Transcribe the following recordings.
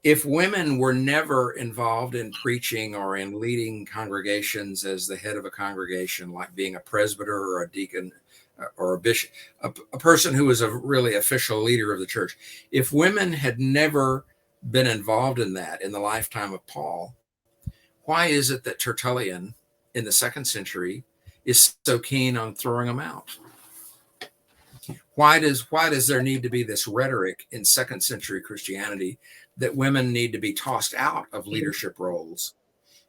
If women were never involved in preaching or in leading congregations as the head of a congregation, like being a presbyter or a deacon or a bishop, a person who was a really official leader of the church, if women had never been involved in that in the lifetime of Paul, why is it that Tertullian in the 2nd century is so keen on throwing them out? Why does there need to be this rhetoric in 2nd century Christianity that women need to be tossed out of leadership roles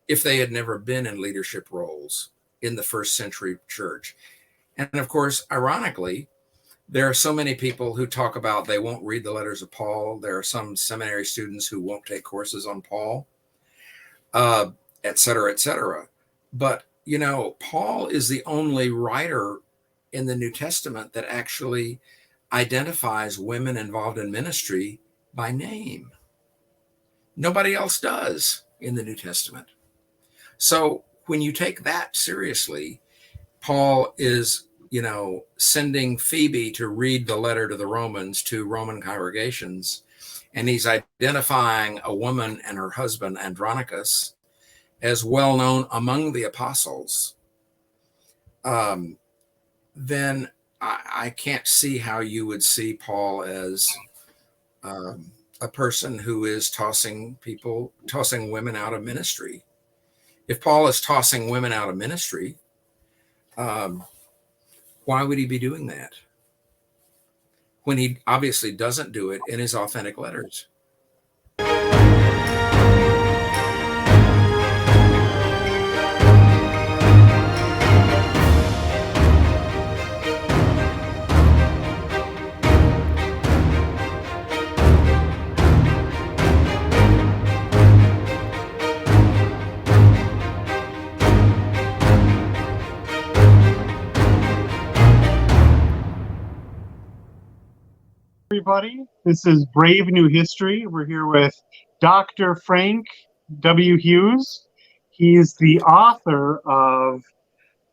if they had never been in leadership roles in the 1st century church? And of course, ironically, there are so many people who talk about they won't read the letters of Paul. There are some seminary students who won't take courses on Paul, et cetera, et cetera. But, Paul is the only writer in the New Testament that actually identifies women involved in ministry by name. Nobody else does in the New Testament. So when you take that seriously, Paul is, sending Phoebe to read the letter to the Romans to Roman congregations, and he's identifying a woman and her husband, Andronicus, as well known among the apostles. Then I can't see how you would see Paul as a person who is tossing women out of ministry. If Paul is tossing women out of ministry, why would he be doing that when he obviously doesn't do it in his authentic letters? Everybody, this is Brave New History. We're here with Dr. Frank W. Hughes. He's the author of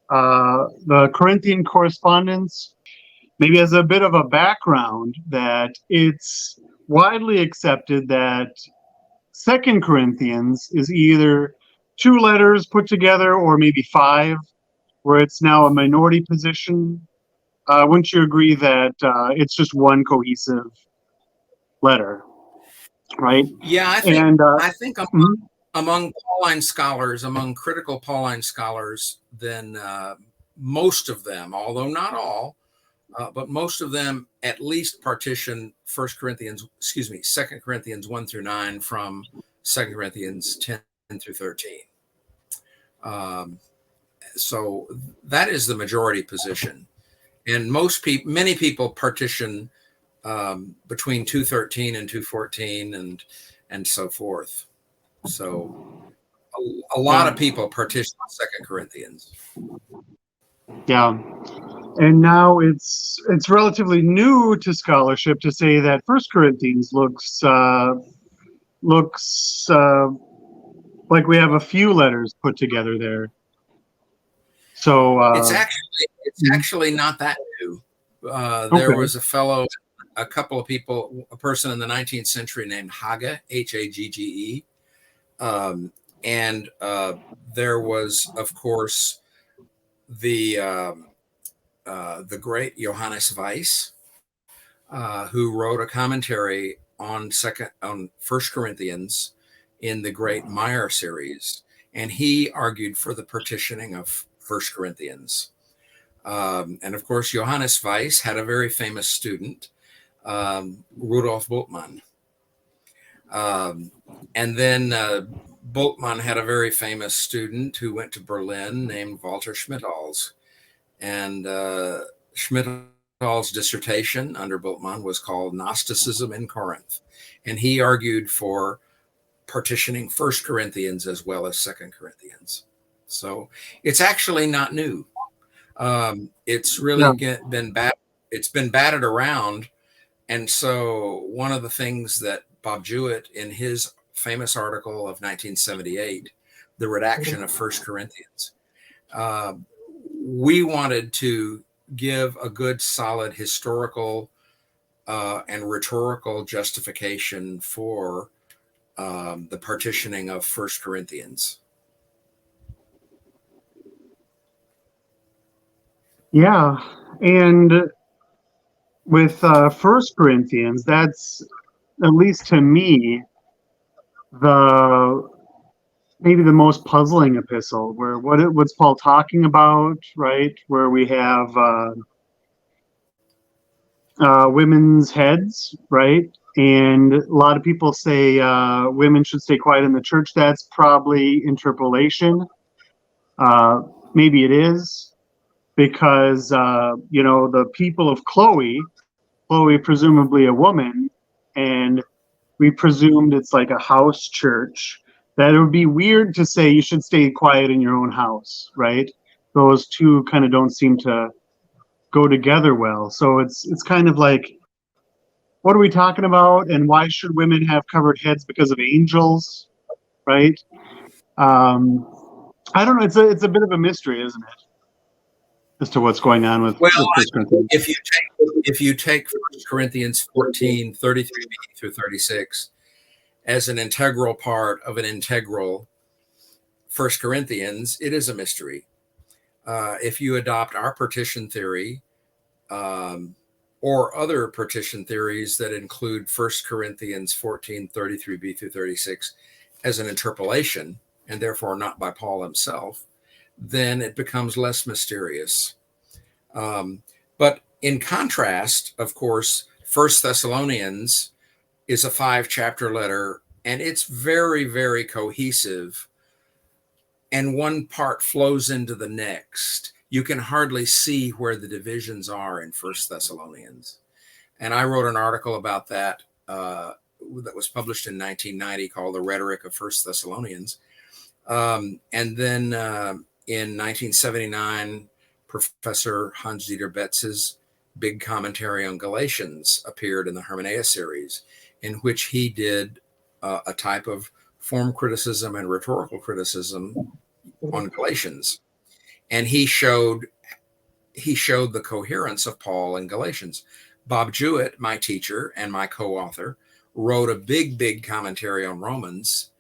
the Corinthian Correspondence. Maybe as a bit of a background, that it's widely accepted that 2 Corinthians is either 2 letters put together or maybe 5, where it's now a minority position. Wouldn't you agree that it's just one cohesive letter, right? Yeah, I think among Pauline scholars, among critical Pauline scholars, then most of them, although not all, but most of them at least partition 2 Corinthians 1 through 9 from 2 Corinthians 10 through 13. So that is the majority position. And many people partition between 2:13 and 2:14 and so forth. So a lot of people partition 2 Corinthians. Yeah. And now it's relatively new to scholarship to say that 1 Corinthians looks like we have a few letters put together there. So it's actually not that new. There was a couple of people, a person in the 19th century named Hagge, Hagge, and there was, of course, the great Johannes Weiss, who wrote a commentary on 1 Corinthians in the Great Meyer series, and he argued for the partitioning of 1 Corinthians. And of course, Johannes Weiss had a very famous student, Rudolf Bultmann. And then Bultmann had a very famous student who went to Berlin named Walter Schmidhals. And Schmidhals' dissertation under Bultmann was called Gnosticism in Corinth. And he argued for partitioning 1 Corinthians as well as 2 Corinthians. So it's actually not new. It's really been batted around. And so one of the things that Bob Jewett, in his famous article of 1978, The Redaction of 1 Corinthians, we wanted to give a good, solid historical and rhetorical justification for the partitioning of First Corinthians. Yeah, and with First Corinthians, that's, at least to me, the maybe the most puzzling epistle. Where what's Paul talking about, right? Where we have women's heads, right? And a lot of people say women should stay quiet in the church. That's probably interpolation. Maybe it is, because the people of Chloe presumably a woman, and we presumed it's like a house church, that it would be weird to say you should stay quiet in your own house, right? Those two kind of don't seem to go together well. So it's kind of like, what are we talking about, and why should women have covered heads because of angels, right? um I don't know, it's a bit of a mystery, isn't it, as to what's going on Well, with First Corinthians. if you take 1 Corinthians 14, 33b through 36 as an integral part of an integral 1 Corinthians, it is a mystery. If you adopt our partition theory, or other partition theories that include 1 Corinthians 14, 33b through 36 as an interpolation, and therefore not by Paul himself, then it becomes less mysterious. But in contrast, of course, 1 Thessalonians is a 5-chapter letter, and it's very, very cohesive, and one part flows into the next. You can hardly see where the divisions are in 1 Thessalonians. And I wrote an article about that that was published in 1990 called The Rhetoric of 1 Thessalonians. And then in 1979, Professor Hans-Dieter Betz's big commentary on Galatians appeared in the Hermeneia series, in which he did a type of form criticism and rhetorical criticism on Galatians. And he showed the coherence of Paul in Galatians. Bob Jewett, my teacher and my co-author, wrote a big commentary on Romans,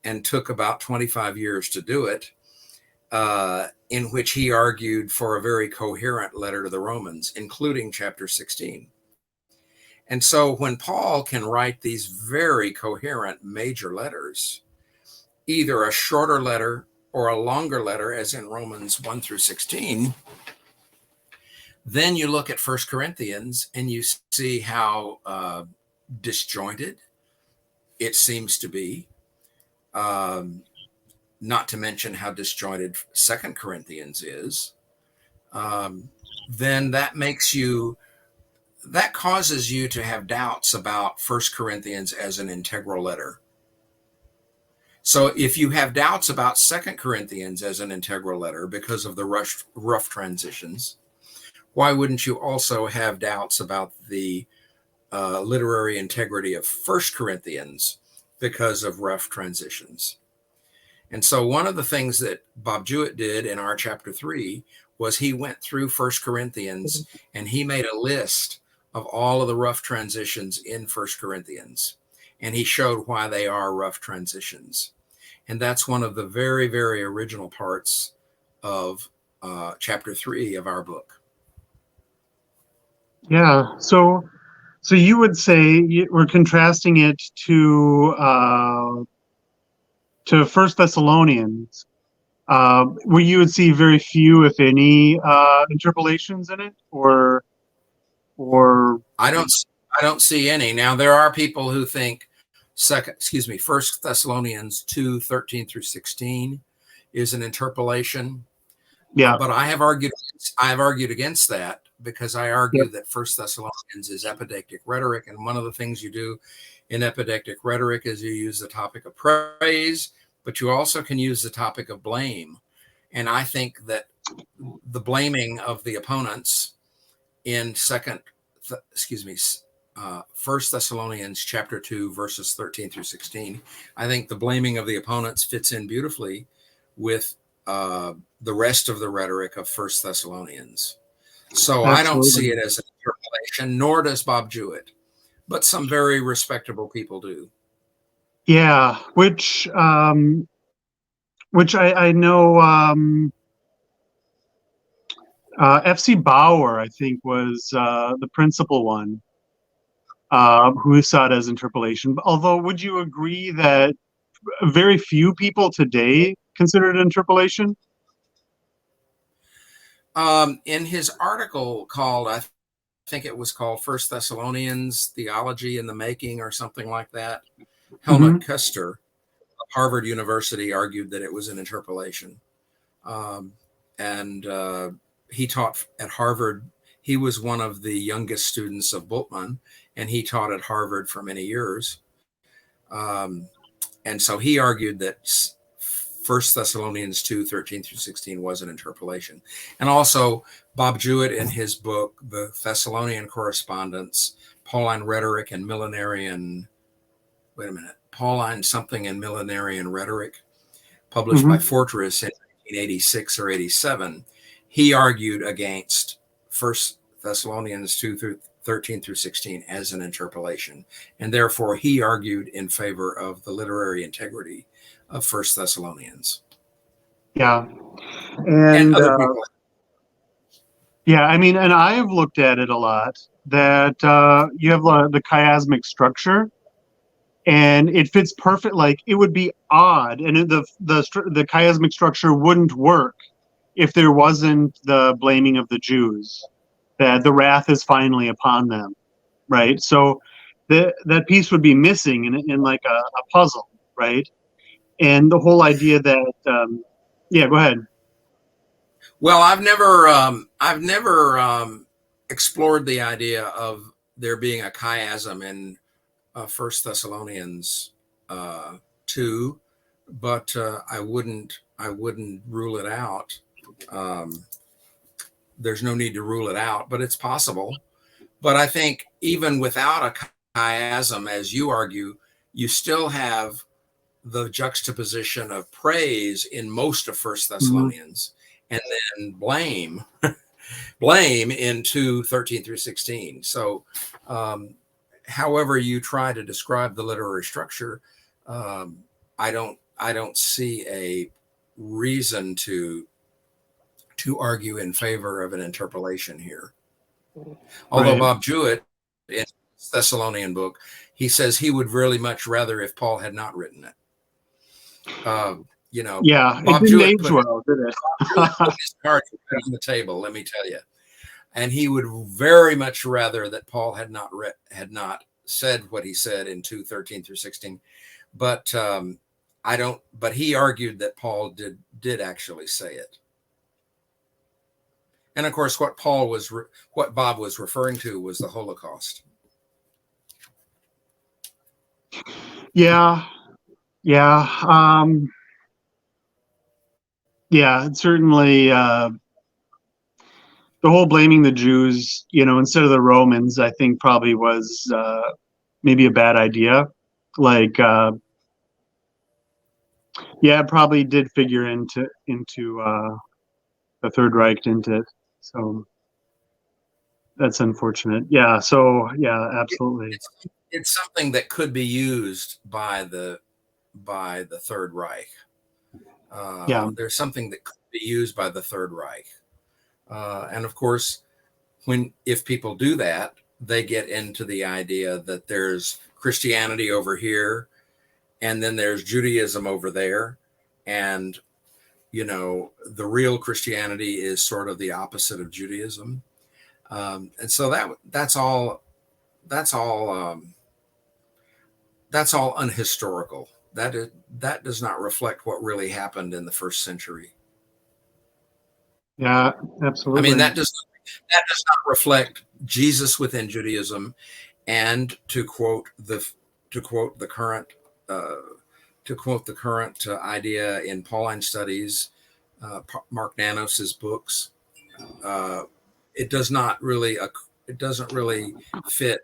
and took about 25 years to do it, in which he argued for a very coherent letter to the Romans, including chapter 16. And so when Paul can write these very coherent major letters, either a shorter letter or a longer letter, as in Romans 1 through 16, then you look at 1 Corinthians and you see how disjointed it seems to be. Not to mention how disjointed 2 Corinthians is. Then that causes you to have doubts about 1 Corinthians as an integral letter. So if you have doubts about 2 Corinthians as an integral letter because of the rough transitions, why wouldn't you also have doubts about the literary integrity of 1 Corinthians because of rough transitions? And so one of the things that Bob Jewett did in our chapter 3 was he went through 1 Corinthians and he made a list of all of the rough transitions in 1 Corinthians. And he showed why they are rough transitions. And that's one of the very, very original parts of chapter 3 of our book. Yeah, so you would say we're contrasting it to First Thessalonians, where you would see very few, if any, interpolations in it, or I don't see any. Now there are people who think First Thessalonians 2, 13 through 16 is an interpolation. yeah, But I have argued against that, because I argue that First Thessalonians is epidectic rhetoric, and one of the things you do in epidectic rhetoric is you use the topic of praise, but you also can use the topic of blame. And I think that the blaming of the opponents in First Thessalonians chapter 2, verses 13 through 16, I think the blaming of the opponents fits in beautifully with the rest of the rhetoric of First Thessalonians. So absolutely. I don't see it as an interpolation, nor does Bob Jewett, but some very respectable people do. Yeah, which I know FC Bauer, I think, was the principal one who saw it as interpolation. Although, would you agree that very few people today consider it interpolation? In his article called, I think it was called First Thessalonians, Theology in the Making, or something like that, Helmut Hmm. Kuster of Harvard University argued that it was an interpolation. Um, and he taught at Harvard. He was one of the youngest students of Bultmann, and he taught at Harvard for many years. Um, and so he argued that First Thessalonians 2:13-16 was an interpolation. And also Bob Jewett in his book, The Thessalonian Correspondence, Pauline Rhetoric and Millenarian, Pauline something and Millenarian Rhetoric, published by Hmm. Fortress in 1986 or 87, he argued against First Thessalonians 2:13-16 as an interpolation, and therefore he argued in favor of the literary integrity of First Thessalonians. Yeah, And and other people. yeah, I mean, and I've looked at it a lot. That you have the chiasmic structure, and it fits perfect. Like it would be odd, and the chiasmic structure wouldn't work if there wasn't the blaming of the Jews, that the wrath is finally upon them, right? So that piece would be missing in like a puzzle, right? And the whole idea that, yeah, go ahead. Well, I've never explored the idea of there being a chiasm in First Thessalonians 2, but I wouldn't rule it out. Um, there's no need to rule it out, but it's possible. But I think even without a chiasm, as you argue, you still have the juxtaposition of praise in most of First Mhm. Thessalonians, and then blame in 2:13-16. So, um, however you try to describe the literary structure, um, I don't see a reason to argue in favor of an interpolation here. Although Right. Bob Jewett, in his Thessalonian book, he says he would really much rather if Paul had not written it. Uh, Yeah, it Bob didn't Jewett age put well, did it? his cards on the table. Let me tell you, and he would very much rather that Paul had not said what he said in 2:13-16. But I don't. But he argued that Paul did actually say it. And of course, what Bob was referring to was the Holocaust. Yeah, yeah, yeah. It's certainly the whole blaming the Jews, instead of the Romans, I think probably was maybe a bad idea. Like, yeah, it probably did figure into the Third Reich, didn't it? So that's unfortunate. Yeah. So yeah, It, absolutely. it's it's something that could be used by the Third Reich. Yeah. There's something that could be used by the Third Reich, and of course, when if people do that, they get into the idea that there's Christianity over here, and then there's Judaism over there, and the real Christianity is sort of the opposite of Judaism, and so that's all that's all unhistorical. That does not reflect what really happened in the first century. Yeah. I mean, Absolutely. that does not reflect Jesus within Judaism. And to quote the current uh, idea in Pauline studies, Mark Nanos's books, uh, it does not really it doesn't really fit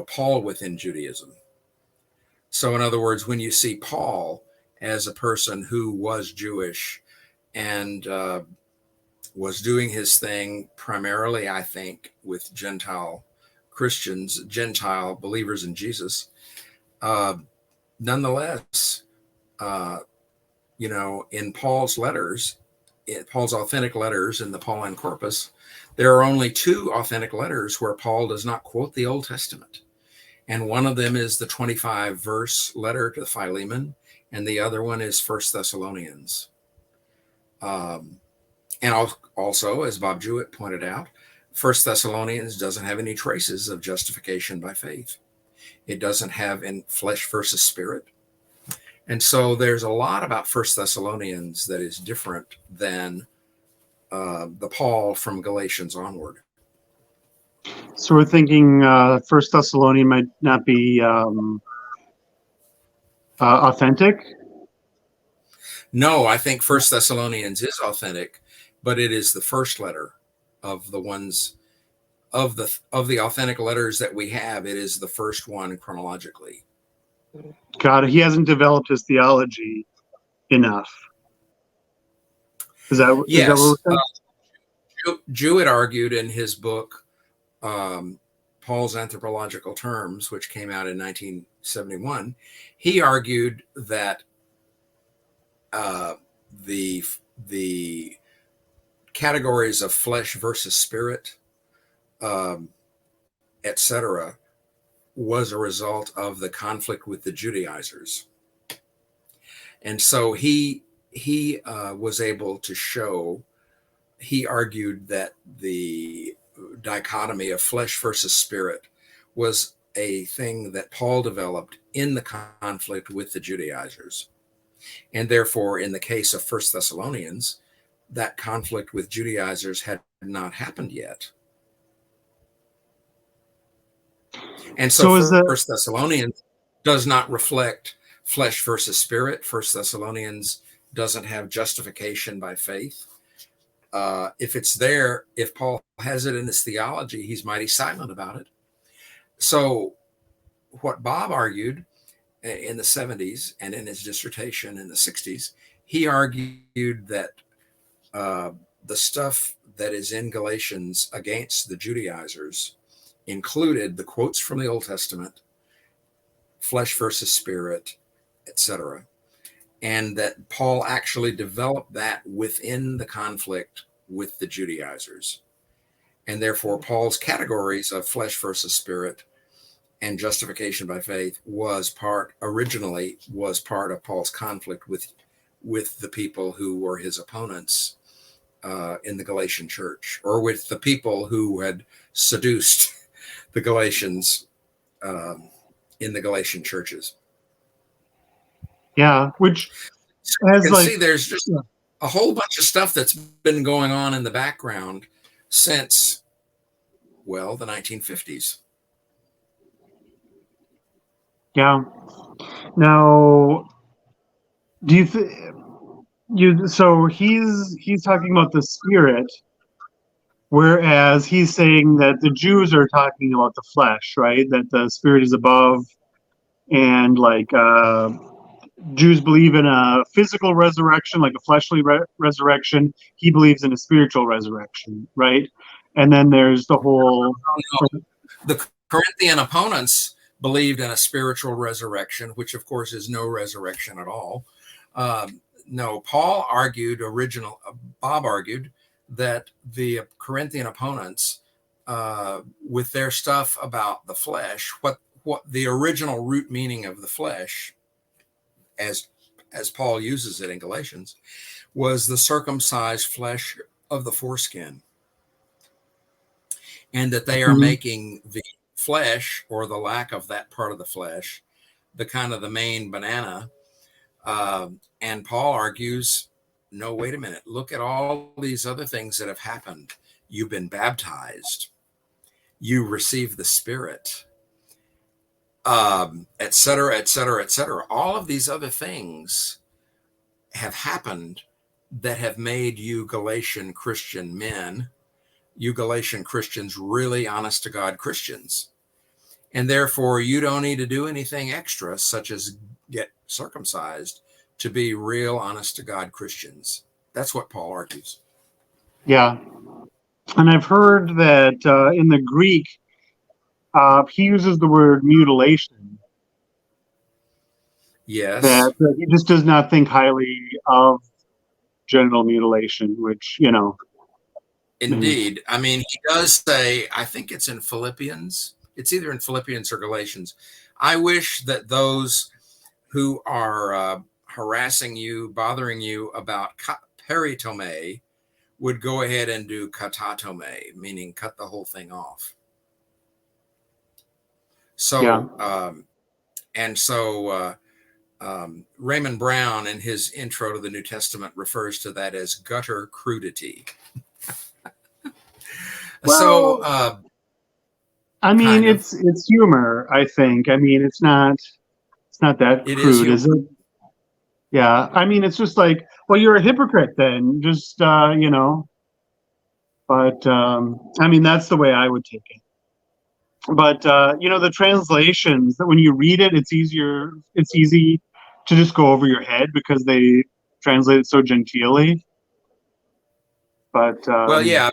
Paul within Judaism. So in other words, when you see Paul as a person who was Jewish and was doing his thing primarily, I think, with Gentile Christians, Gentile believers in Jesus. Uh, nonetheless, uh, in Paul's letters, in Paul's authentic letters in the Pauline corpus, there are only two authentic letters where Paul does not quote the Old Testament. And one of them is the 25 verse letter to Philemon, and the other one is First Thessalonians. And also, as Bob Jewett pointed out, First Thessalonians doesn't have any traces of justification by faith. It doesn't have in flesh versus spirit. And so there's a lot about First Thessalonians that is different than the Paul from Galatians onward. So we're thinking First Thessalonian might not be authentic. No, I think First Thessalonians is authentic, but it is the first letter of the ones of the authentic letters that we have. It is the first one chronologically. God, he hasn't developed his theology enough. Is that what we're saying? Jewett argued in his book, Paul's Anthropological Terms, which came out in 1971, he argued that the categories of flesh versus spirit, etc., was a result of the conflict with the Judaizers. And so he was able to show, he argued that the dichotomy of flesh versus spirit was a thing that Paul developed in the conflict with the Judaizers. And therefore, in the case of First Thessalonians, that conflict with Judaizers had not happened yet. And so First Thessalonians does not reflect flesh versus spirit. First Thessalonians doesn't have justification by faith. If it's there, if Paul has it in his theology, he's mighty silent about it. So what Bob argued in the 70s and in his dissertation in the 60s, he argued that the stuff that is in Galatians against the Judaizers included the quotes from the Old Testament, flesh versus spirit, etc., and that Paul actually developed that within the conflict with the Judaizers. And therefore, Paul's categories of flesh versus spirit and justification by faith originally was part of Paul's conflict with the people who were his opponents in the Galatian church, or with the people who had seduced the Galatians in the Galatian churches. Yeah, which as you can see, there's just a whole bunch of stuff that's been going on in the background since, well, the 1950s. Yeah. Now, do you so he's talking about the spirit, whereas he's saying that the Jews are talking about the flesh, right? That the spirit is above, and like Jews believe in a physical resurrection, like a fleshly resurrection. He believes in a spiritual resurrection, right? And then there's the whole... The Corinthian opponents believed in a spiritual resurrection, which of course is no resurrection at all. No, Bob argued that the Corinthian opponents, with their stuff about the flesh, what the original root meaning of the flesh, as Paul uses it in Galatians, was the circumcised flesh of the foreskin, and that they are making the flesh, or the lack of that part of the flesh, the kind of the main banana. And Paul argues, no, wait a minute, look at all these other things that have happened. You've been baptized, you received the Spirit, et cetera, et cetera, et cetera. All of these other things have happened that have made you Galatian Christian men, you Galatian Christians, really honest to God Christians. And therefore, you don't need to do anything extra, such as get circumcised, to be real honest to God Christians. That's what Paul argues. Yeah. And I've heard that in the Greek, he uses the word mutilation. Yes, that he just does not think highly of genital mutilation, which, indeed. I mean, he does say, I think it's in Philippians. It's either in Philippians or Galatians. I wish that those who are harassing you, bothering you about peritome would go ahead and do katatome, meaning cut the whole thing off. yeah. So, Raymond Brown, in his intro to the New Testament, refers to that as gutter crudity. So, Well, I mean, kind of, it's humor, I think. I mean, it's not that it is crude, humor. is it? Yeah. I mean, it's just like, well, you're a hypocrite then. Just but I mean, that's the way I would take it. But the translations, that when you read it, it's easy to just go over your head because they translate it so genteelly. But Well, yeah,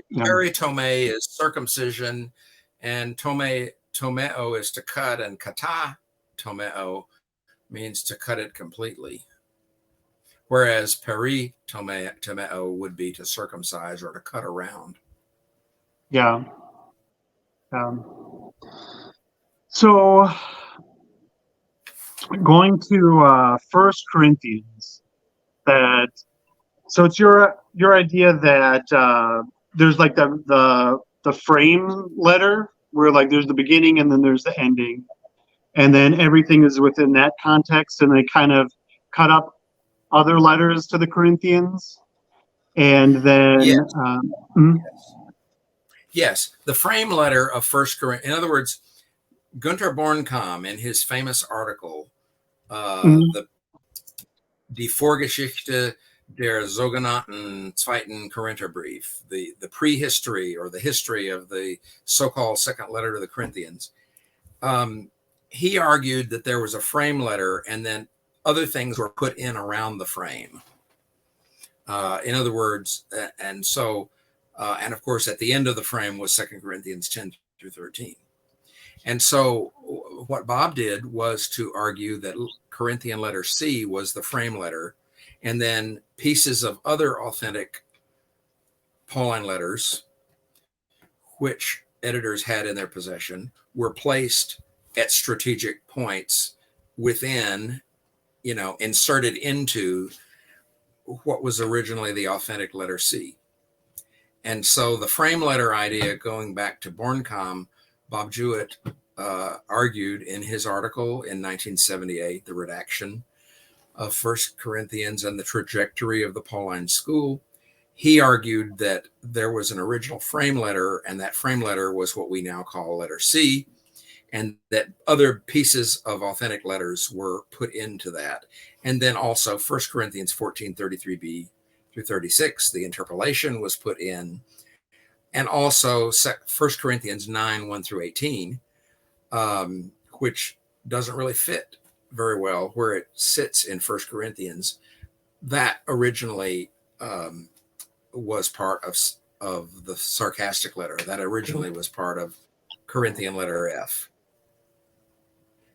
yeah, peritome is circumcision, and tomeo is to cut, and kata tomeo means to cut it completely. Whereas peritomeo would be to circumcise or to cut around. yeah. So going to First Corinthians, that so it's your idea that there's like the frame letter where like there's the beginning and then there's the ending, and then everything is within that context, and they kind of cut up other letters to the Corinthians, and then Yes, yes. The frame letter of First Corinthians. In other words, Gunter Bornkamm, in his famous article, mm, the Die Vorgeschichte der sogenannten Zweiten Korintherbrief, the prehistory or the history of the so-called second letter to the Corinthians. He argued that there was a frame letter and then other things were put in around the frame. In other words, and of course, at the end of the frame was 2 Corinthians 10 through 13. And so what Bob did was to argue that Corinthian letter C was the frame letter, and then pieces of other authentic Pauline letters, which editors had in their possession, were placed at strategic points within, inserted into what was originally the authentic letter C. And so the frame letter idea, going back to Bornkamm, Bob Jewett argued in his article in 1978, The Redaction of First Corinthians and the Trajectory of the Pauline School. He argued that there was an original frame letter, and that frame letter was what we now call letter C, and that other pieces of authentic letters were put into that. And then also 1 Corinthians 14:33b through 36, the interpolation was put in. And also 1 Corinthians 9:1 through 18, which doesn't really fit very well where it sits in 1 Corinthians. That originally was part of the sarcastic letter. That originally was part of Corinthian letter F,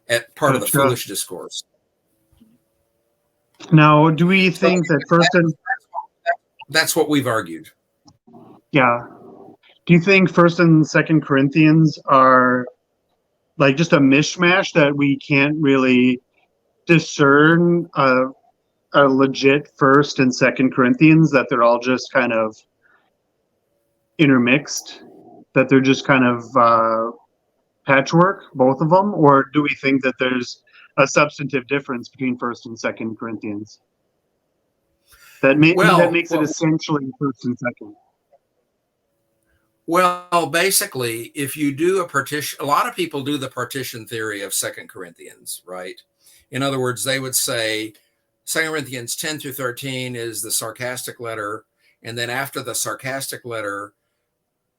at part of the gotcha. foolish discourse. Now, do we So think that first and that's what we've argued. yeah? Do you think First and Second Corinthians are like just a mishmash that we can't really discern a legit First and Second Corinthians? That they're all just kind of intermixed? That they're just kind of patchwork, both of them? Or do we think that there's a substantive difference between First and Second Corinthians that Well, makes it essentially First and Second? Well, basically, if you do a partition, a lot of people do the partition theory of Second Corinthians, right? In other words, they would say 2 Corinthians 10 through 13 is the sarcastic letter. And then after the sarcastic letter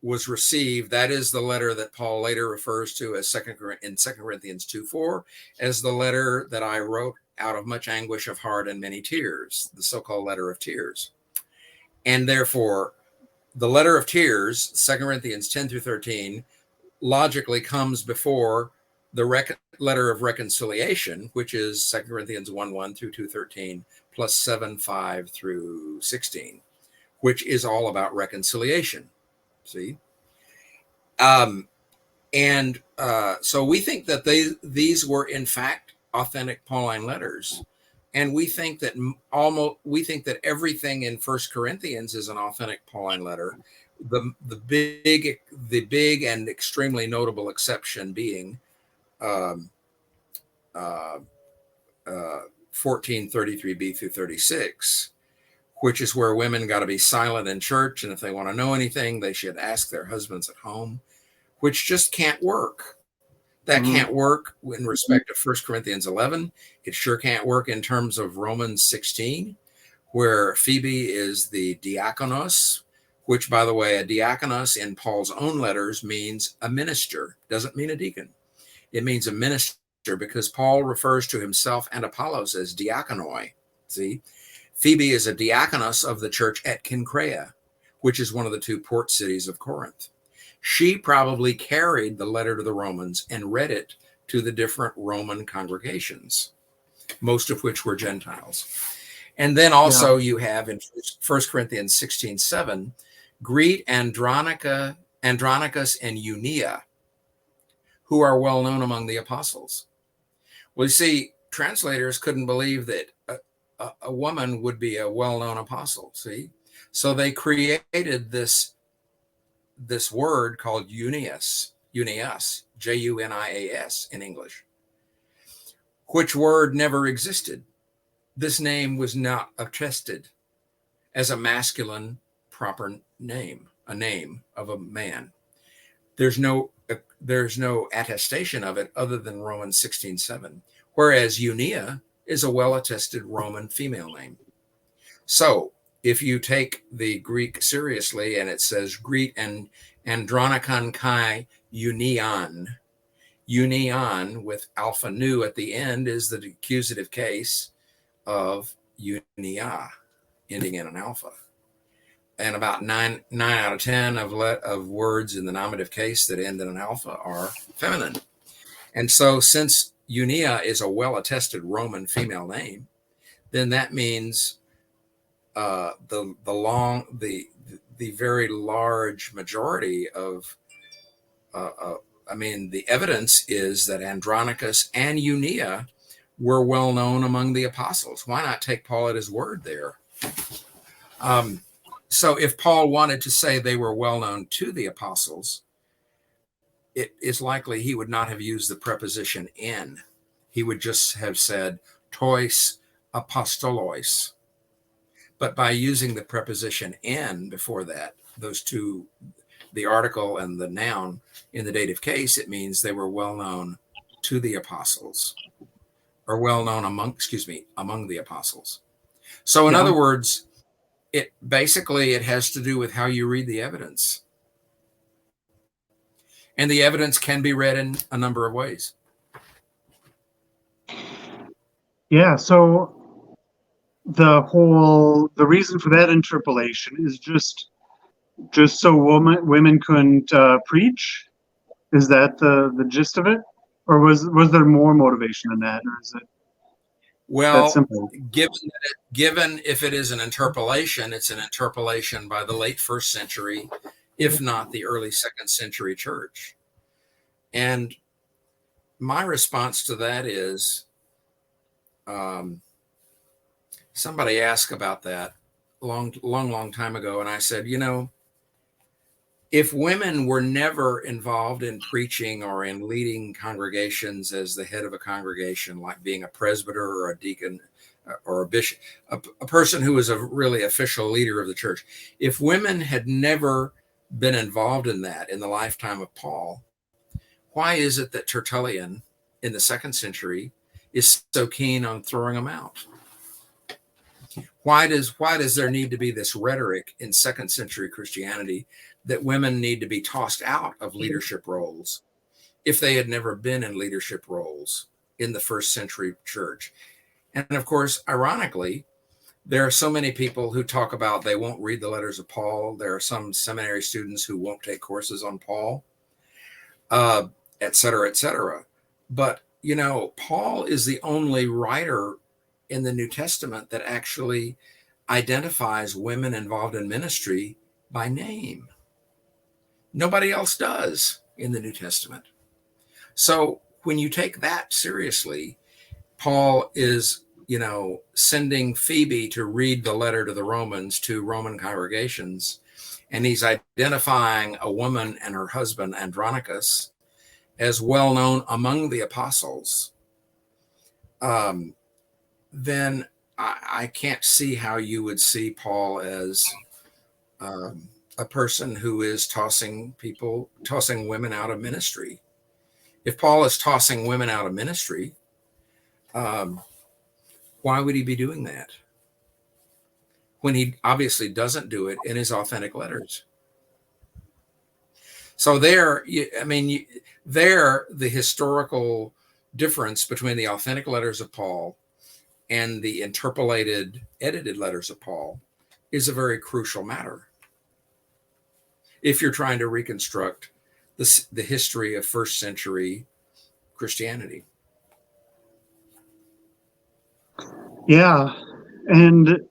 was received, that is the letter that Paul later refers to as in 2 Corinthians 2:4 as the letter that I wrote out of much anguish of heart and many tears, the so-called letter of tears. And therefore, the letter of tears, 2 Corinthians 10 through 13, logically comes before the letter of reconciliation, which is 2 Corinthians 1:1 through 2:13, plus 7:5 through 16, which is all about reconciliation. See? So we think that these were in fact authentic Pauline letters, and we think that everything in First Corinthians is an authentic Pauline letter. The big and extremely notable exception being 1433b through 36, which is where women got to be silent in church, and if they want to know anything, they should ask their husbands at home, which just can't work. That can't work in respect of 1 Corinthians 11. It sure can't work in terms of Romans 16, where Phoebe is the diakonos, which, by the way, a diakonos in Paul's own letters means a minister, doesn't mean a deacon. It means a minister because Paul refers to himself and Apollos as diakonoi. See, Phoebe is a diakonos of the church at Cenchrea, which is one of the two port cities of Corinth. She probably carried the letter to the Romans and read it to the different Roman congregations, most of which were Gentiles. And then also you have in 1 Corinthians 16:7, greet Andronicus and Eunia, who are well known among the apostles. Well, you see, translators couldn't believe that a woman would be a well-known apostle, see? So they created this word called Junias, Junias in English, which word never existed. This name was not attested as a masculine proper name, a name of a man. There's no attestation of it other than Romans 16:7, whereas Eunia is a well-attested Roman female name. So if you take the Greek seriously and it says greet and Andronikon kai Union with alpha nu at the end is the accusative case of Eunia, ending in an alpha. And about 9 out of 10 of words in the nominative case that end in an alpha are feminine. And so since Eunia is a well-attested Roman female name, then that means the very large majority of the evidence is that Andronicus and Eunia were well known among the apostles. Why not take Paul at his word there? So if Paul wanted to say they were well known to the apostles, it is likely he would not have used the preposition in. He would just have said tois apostolos. But by using the preposition in before that, those two, the article and the noun in the dative case, it means they were well known to the apostles, or well known among the apostles. So in other words, it has to do with how you read the evidence. And the evidence can be read in a number of ways. Yeah, so the reason for that interpolation is just so women couldn't preach? Is that the gist of it? Or was there more motivation than that? Or is it that simple? Given if it is an interpolation, it's an interpolation by the late first century, if not the early second century church. And my response to that is, somebody asked about that long time ago, and I said, if women were never involved in preaching or in leading congregations as the head of a congregation, like being a presbyter or a deacon or a bishop, a person who was a really official leader of the church, if women had never been involved in that in the lifetime of Paul, why is it that Tertullian in the second century is so keen on throwing them out? Why does there need to be this rhetoric in second century Christianity that women need to be tossed out of leadership roles if they had never been in leadership roles in the first century church? And of course, ironically, there are so many people who talk about they won't read the letters of Paul. There are some seminary students who won't take courses on Paul, et cetera, et cetera. But Paul is the only writer in the New Testament that actually identifies women involved in ministry by name. Nobody else does in the New Testament. So when you take that seriously, Paul is, sending Phoebe to read the letter to the Romans to Roman congregations, and he's identifying a woman and her husband, Andronicus, as well known among the apostles. Then I can't see how you would see Paul as a person who is tossing women out of ministry. If Paul is tossing women out of ministry, why would he be doing that when he obviously doesn't do it in his authentic letters? So the historical difference between the authentic letters of Paul and the interpolated, edited letters of Paul is a very crucial matter if you're trying to reconstruct the history of first century Christianity. Yeah. And,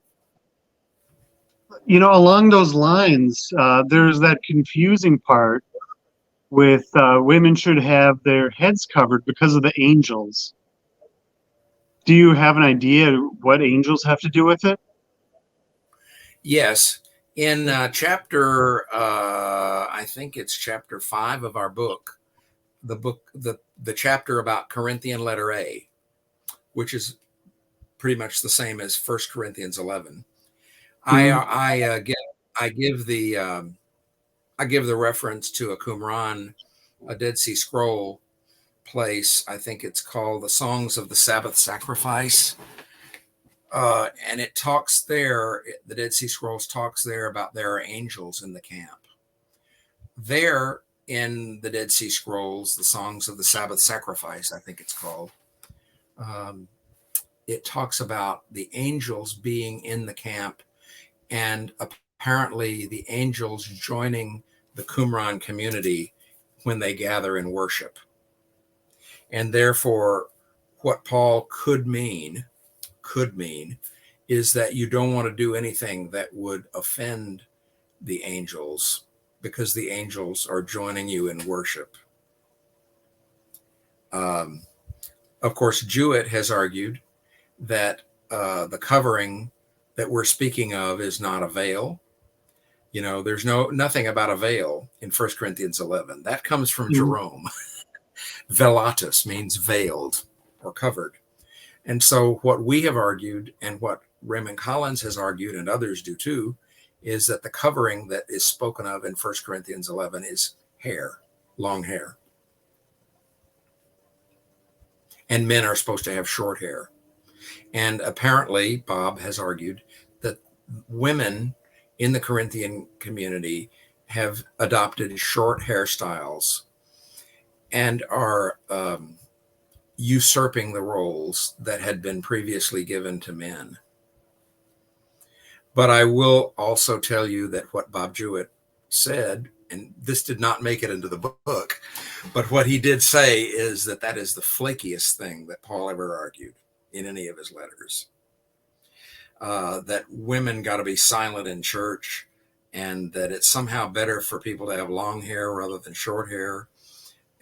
along those lines, there's that confusing part with women should have their heads covered because of the angels. Do you have an idea what angels have to do with it? Yes. In chapter, I think it's chapter 5 of our book, the chapter about Corinthian letter A, which is pretty much the same as 1 Corinthians 11. I give the reference to a Qumran, a Dead Sea Scroll place. I think it's called the Songs of the Sabbath Sacrifice. And it talks there, the Dead Sea Scrolls talks there about there are angels in the camp. There in the Dead Sea Scrolls, the Songs of the Sabbath Sacrifice, I think it's called, it talks about the angels being in the camp and apparently the angels joining the Qumran community when they gather in worship. And therefore, what Paul could mean is that you don't want to do anything that would offend the angels because the angels are joining you in worship. Of course, Jewett has argued that the covering that we're speaking of is not a veil. There's nothing about a veil in 1 Corinthians 11. That comes from Jerome. Velatus means veiled or covered. And so what we have argued and what Raymond Collins has argued and others do too, is that the covering that is spoken of in 1 Corinthians 11 is hair, long hair. And men are supposed to have short hair. And apparently, Bob has argued that women in the Corinthian community have adopted short hairstyles and are usurping the roles that had been previously given to men. But I will also tell you that what Bob Jewett said, and this did not make it into the book, but what he did say is that is the flakiest thing that Paul ever argued in any of his letters. That women got to be silent in church and that it's somehow better for people to have long hair rather than short hair.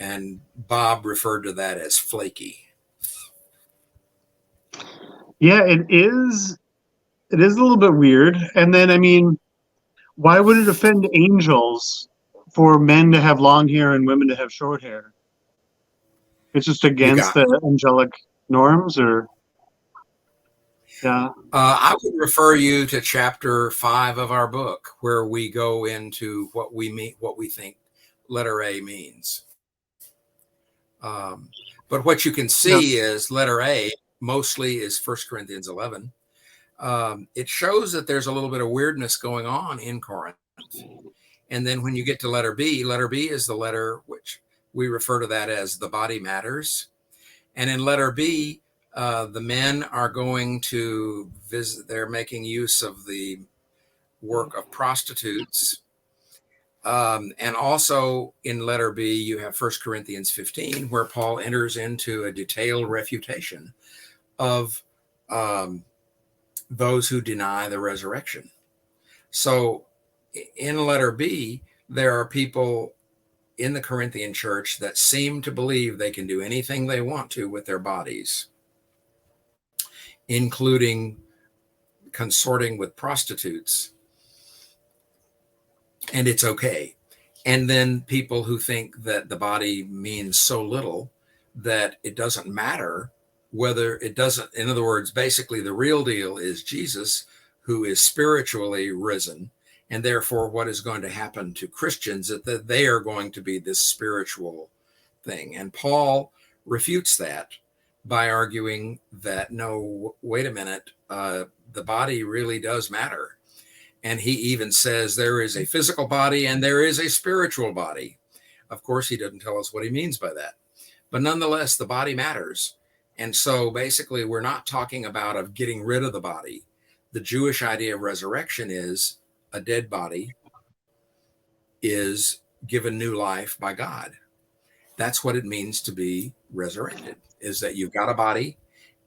And Bob referred to that as flaky. Yeah, it is. It is a little bit weird. And then, why would it offend angels for men to have long hair and women to have short hair? It's just against the angelic norms, or yeah. I would refer you to chapter 5 of our book, where we go into what we think letter A means. But what you can see is letter A mostly is 1 Corinthians 11. It shows that there's a little bit of weirdness going on in Corinth. And then when you get to letter B is the letter which we refer to that as the body matters. And in letter B, the men are going to visit, they're making use of the work of prostitutes. And also in letter B, you have 1 Corinthians 15, where Paul enters into a detailed refutation of those who deny the resurrection. So in letter B, there are people in the Corinthian church that seem to believe they can do anything they want to with their bodies, including consorting with prostitutes, and it's okay. And then people who think that the body means so little that it doesn't matter whether it doesn't. In other words, basically the real deal is Jesus, who is spiritually risen, and therefore what is going to happen to Christians is that they are going to be this spiritual thing. And Paul refutes that by arguing that, no, wait a minute, the body really does matter. And he even says there is a physical body and there is a spiritual body. Of course, he doesn't tell us what he means by that. But nonetheless, the body matters. And so basically, we're not talking about of getting rid of the body. The Jewish idea of resurrection is a dead body is given new life by God. That's what it means to be resurrected, is that you've got a body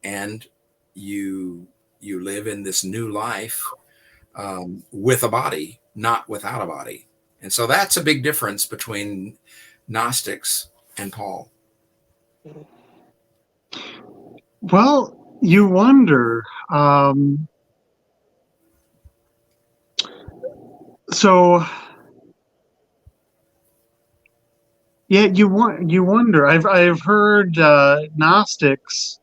and you live in this new life with a body, not without a body. And so that's a big difference between Gnostics and Paul. Well, you wonder. So, yeah, you wonder. I've heard Gnostics,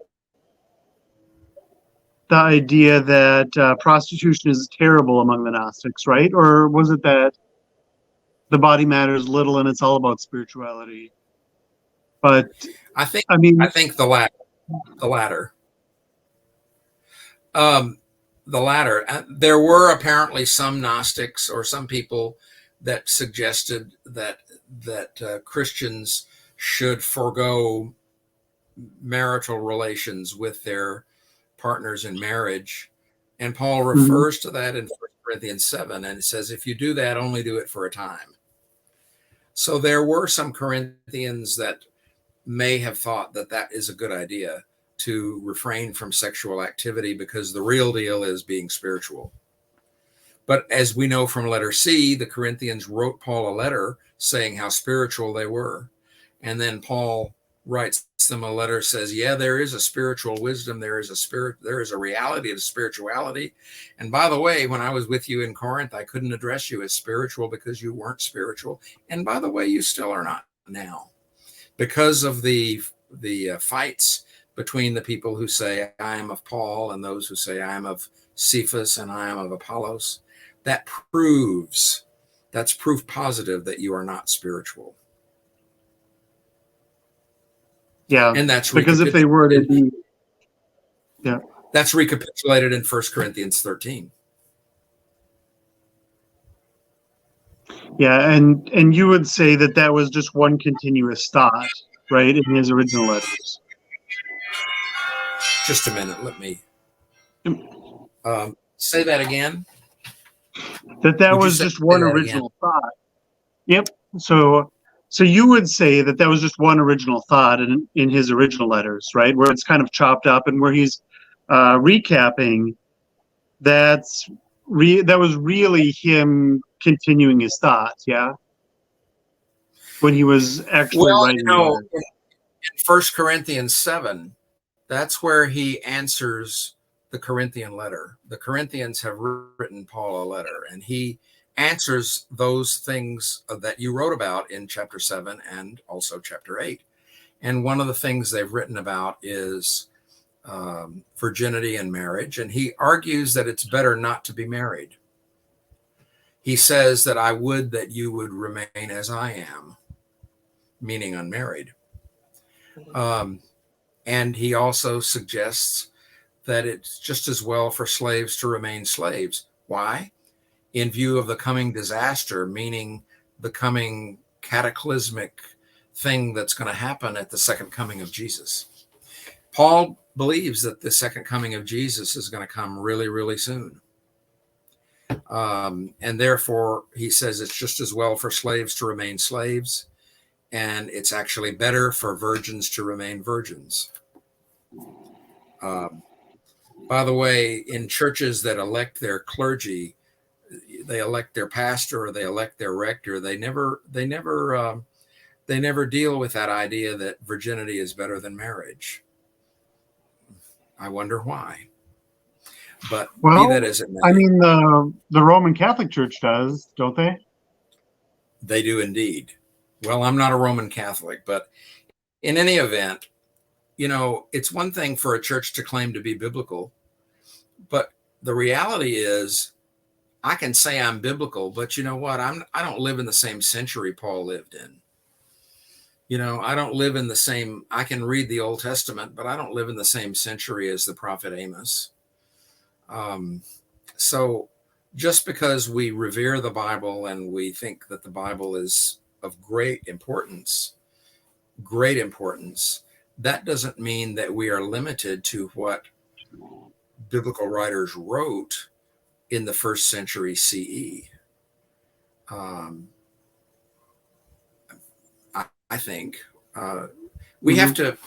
the idea that prostitution is terrible among the Gnostics, right? Or was it that the body matters little and it's all about spirituality? But I think the latter. The latter. There were apparently some Gnostics or some people that suggested that Christians should forego marital relations with their partners in marriage. And Paul refers to that in 1 Corinthians 7, and it says, if you do that, only do it for a time. So there were some Corinthians that may have thought that that is a good idea, to refrain from sexual activity, because the real deal is being spiritual. But as we know from letter C, the Corinthians wrote Paul a letter saying how spiritual they were. And then Paul writes them a letter, says, yeah, there is a spiritual wisdom. There is a reality of spirituality. And by the way, when I was with you in Corinth, I couldn't address you as spiritual because you weren't spiritual. And by the way, you still are not now, because of the fights between the people who say, I am of Paul, and those who say, I am of Cephas and I am of Apollos. That's proof positive that you are not spiritual. Yeah, and that's because if they were to be, yeah, that's recapitulated in 1 Corinthians 13. Yeah, and you would say that that was just one continuous thought, right, in his original letters. Just a minute, let me say that again. That was just one original thought. Yep. So you would say that was just one original thought in his original letters, right? Where it's kind of chopped up, and where he's recapping. That was really him continuing his thoughts, yeah. When he was actually writing. In 1 Corinthians 7, that's where he answers the Corinthian letter. The Corinthians have written Paul a letter, and he answers those things that you wrote about in chapter 7 and also chapter 8. And one of the things they've written about is virginity and marriage. And he argues that it's better not to be married. He says that I would that you would remain as I am, meaning unmarried. And he also suggests that it's just as well for slaves to remain slaves. Why? In view of the coming disaster, meaning the coming cataclysmic thing that's going to happen at the second coming of Jesus. Paul believes that the second coming of Jesus is going to come really, really soon. And therefore, he says it's just as well for slaves to remain slaves, and it's actually better for virgins to remain virgins. By the way, in churches that elect their clergy, they elect their pastor or they elect their rector. They never deal with that idea that virginity is better than marriage. I wonder why. But Well, be that as it may, I mean, the Roman Catholic Church does, don't they? they do indeed. Well, I'm not a Roman Catholic, but in any event, it's one thing for a church to claim to be biblical, but the reality is I can say I'm biblical, but you know what? I don't live in the same century Paul lived in. I don't live in the same, I can read the Old Testament, but I don't live in the same century as the prophet Amos. So just because we revere the Bible and we think that the Bible is of great importance, that doesn't mean that we are limited to what biblical writers wrote in the first century CE. I think we have to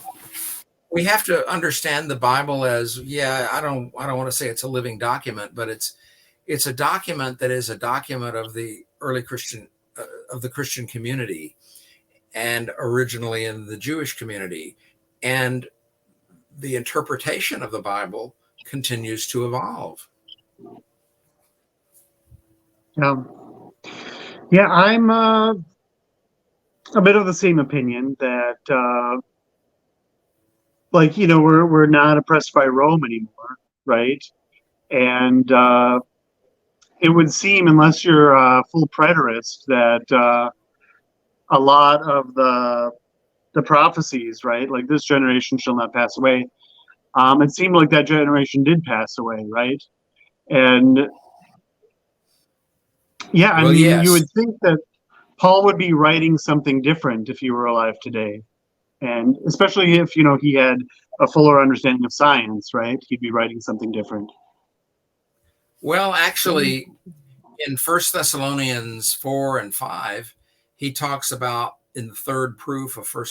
understand the Bible as, I don't want to say it's a living document, but it's a document that is a document of the early Christian of the Christian community, and originally in the Jewish community, and the interpretation of the Bible continues to evolve. Yeah, I'm a bit of the same opinion that, we're not oppressed by Rome anymore, right? And it would seem, unless you're a full preterist, that a lot of the prophecies, right, like this generation shall not pass away, it seemed like that generation did pass away, right? And yeah, I mean, yes. you would think that Paul would be writing something different if he were alive today. And especially if, he had a fuller understanding of science, right? He'd be writing something different. Well, actually, in 1 Thessalonians 4 and 5, he talks about, in the third proof of 1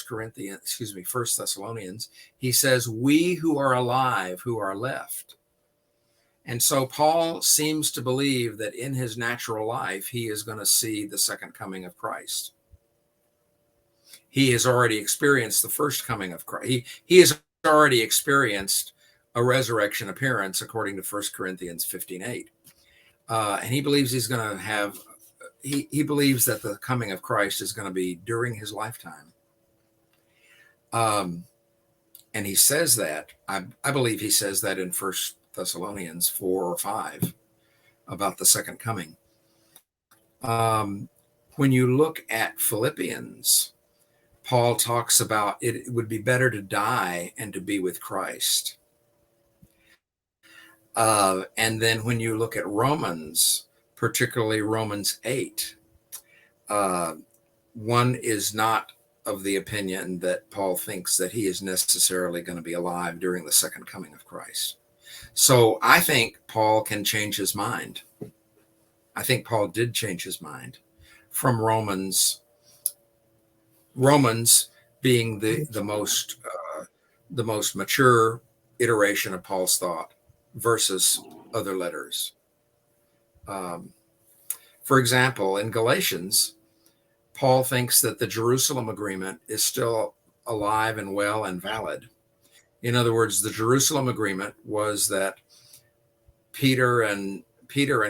Thessalonians, he says, we who are alive, who are left. And so Paul seems to believe that in his natural life, he is going to see the second coming of Christ. He has already experienced the first coming of Christ. He has already experienced a resurrection appearance, according to 1 Corinthians 15:8. And he believes he's going to have, he believes that the coming of Christ is going to be during his lifetime. And he says that, I believe he says that in 1 Thessalonians 4 or 5 about the second coming. When you look at Philippians, Paul talks about it would be better to die and to be with Christ. And then when you look at Romans, particularly Romans 8, one is not of the opinion that Paul thinks that he is necessarily going to be alive during the second coming of Christ. So I think Paul can change his mind. I think Paul did change his mind from Romans being the most mature iteration of Paul's thought versus other letters. For example, in Galatians, Paul thinks that the Jerusalem agreement is still alive and well and valid. In other words, the Jerusalem agreement was that Peter and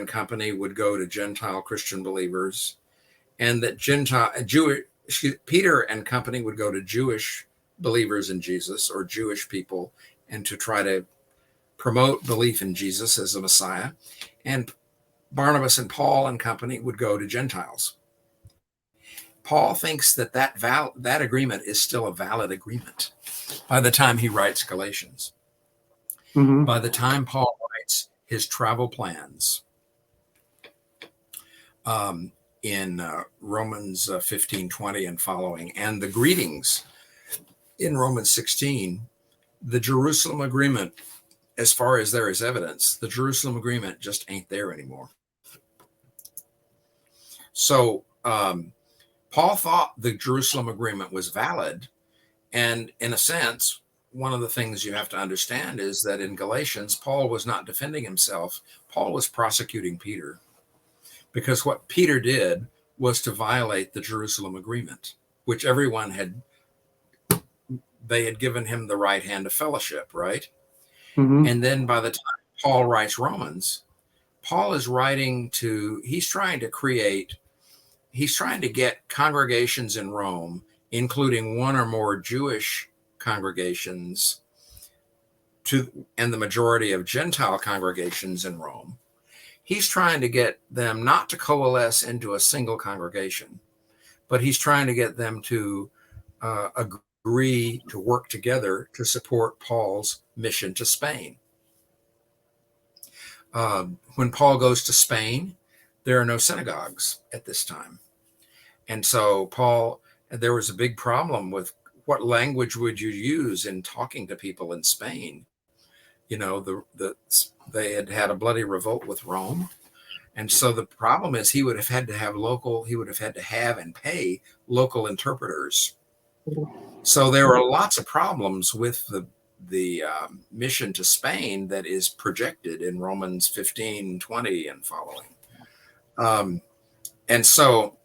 company would go to Gentile Christian believers, and that Peter and company would go to Jewish believers in Jesus, or Jewish people, and to try to promote belief in Jesus as a Messiah. And Barnabas and Paul and company would go to Gentiles. Paul thinks that agreement is still a valid agreement by the time he writes Galatians. Mm-hmm. By the time Paul writes his travel plans in Romans 15:20 and following, and the greetings in Romans 16, the Jerusalem agreement, as far as there is evidence, the Jerusalem agreement just ain't there anymore. So Paul thought the Jerusalem agreement was valid. And in a sense, one of the things you have to understand is that in Galatians, Paul was not defending himself. Paul was prosecuting Peter, because what Peter did was to violate the Jerusalem agreement, which they had given him the right hand of fellowship, right? Mm-hmm. And then by the time Paul writes Romans, Paul is he's trying to get congregations in Rome, including one or more Jewish congregations, and the majority of Gentile congregations in Rome. He's trying to get them not to coalesce into a single congregation, but he's trying to get them to agree to work together to support Paul's mission to Spain. When Paul goes to Spain, there are no synagogues at this time. And so there was a big problem with what language would you use in talking to people in Spain. You know, they had a bloody revolt with Rome. And so the problem is he would have had to have and pay local interpreters. So there were lots of problems with the mission to Spain that is projected in Romans 15:20 and following. And so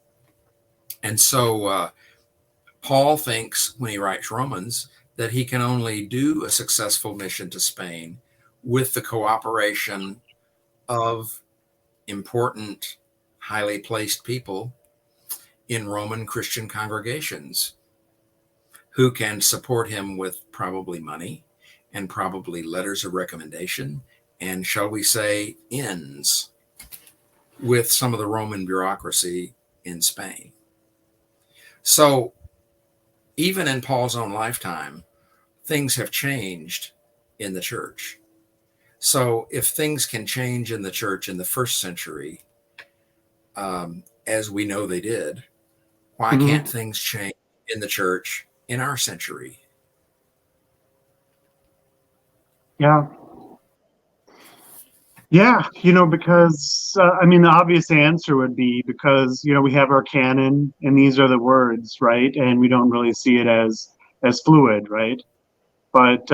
Paul thinks when he writes Romans that he can only do a successful mission to Spain with the cooperation of important, highly placed people in Roman Christian congregations who can support him with probably money and probably letters of recommendation and, shall we say, ends with some of the Roman bureaucracy in Spain. So even in Paul's own lifetime, things have changed in the church. So if things can change in the church in the first century, as we know they did, why can't things change in the church in our century? Yeah. Yeah, because the obvious answer would be because we have our canon and these are the words, right? And we don't really see it as fluid, right? But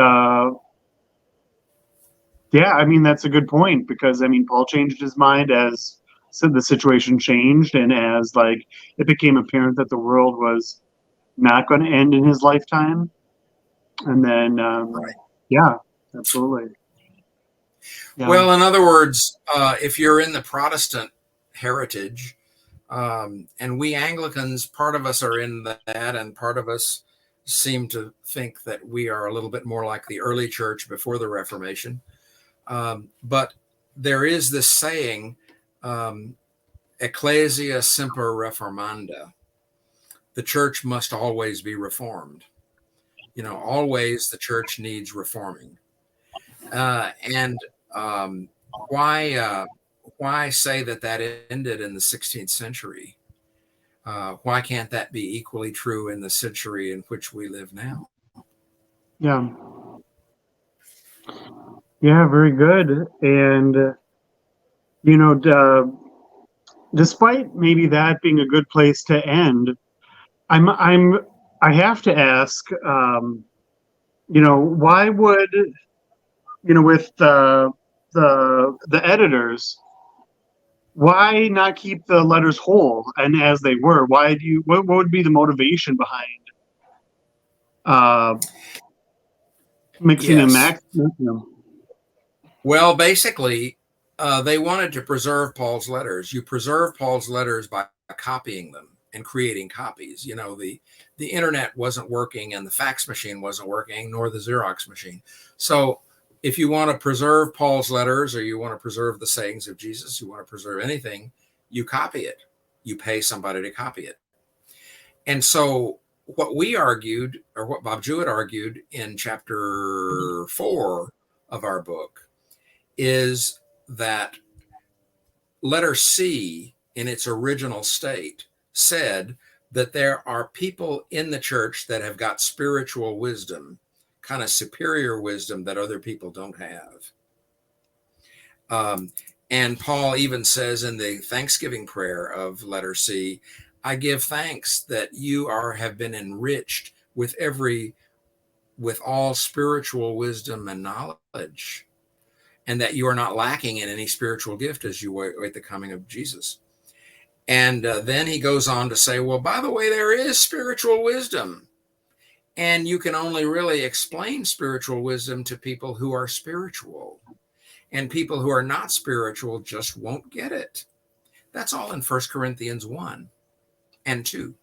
yeah, that's a good point because Paul changed his mind as the situation changed and as it became apparent that the world was not going to end in his lifetime, and then Right. Yeah, absolutely. Yeah. Well, in other words, if you're in the Protestant heritage, and we Anglicans, part of us are in that, and part of us seem to think that we are a little bit more like the early church before the Reformation. But there is this saying, Ecclesia semper reformanda. The church must always be reformed. Always the church needs reforming. And why say that ended in the 16th century? Why can't that be equally true in the century in which we live now? Yeah. Yeah, very good. And despite maybe that being a good place to end, I have to ask, why would with the editors, why not keep the letters whole and as they were? What would be the motivation behind mixing them? Well, basically, they wanted to preserve Paul's letters. You preserve Paul's letters by copying them and creating copies. The internet wasn't working and the fax machine wasn't working, nor the Xerox machine. So if you want to preserve Paul's letters, or you want to preserve the sayings of Jesus, you want to preserve anything, you copy it. You pay somebody to copy it. And so what we argued, or what Bob Jewett argued in chapter 4 of our book, is that letter C in its original state said that there are people in the church that have got spiritual wisdom, kind of superior wisdom that other people don't have. And Paul even says in the Thanksgiving prayer of letter C, I give thanks that you have been enriched with all spiritual wisdom and knowledge, and that you are not lacking in any spiritual gift as you wait the coming of Jesus. And then he goes on to say, well, by the way, there is spiritual wisdom. And you can only really explain spiritual wisdom to people who are spiritual. And people who are not spiritual just won't get it. That's all in 1 Corinthians 1 and 2.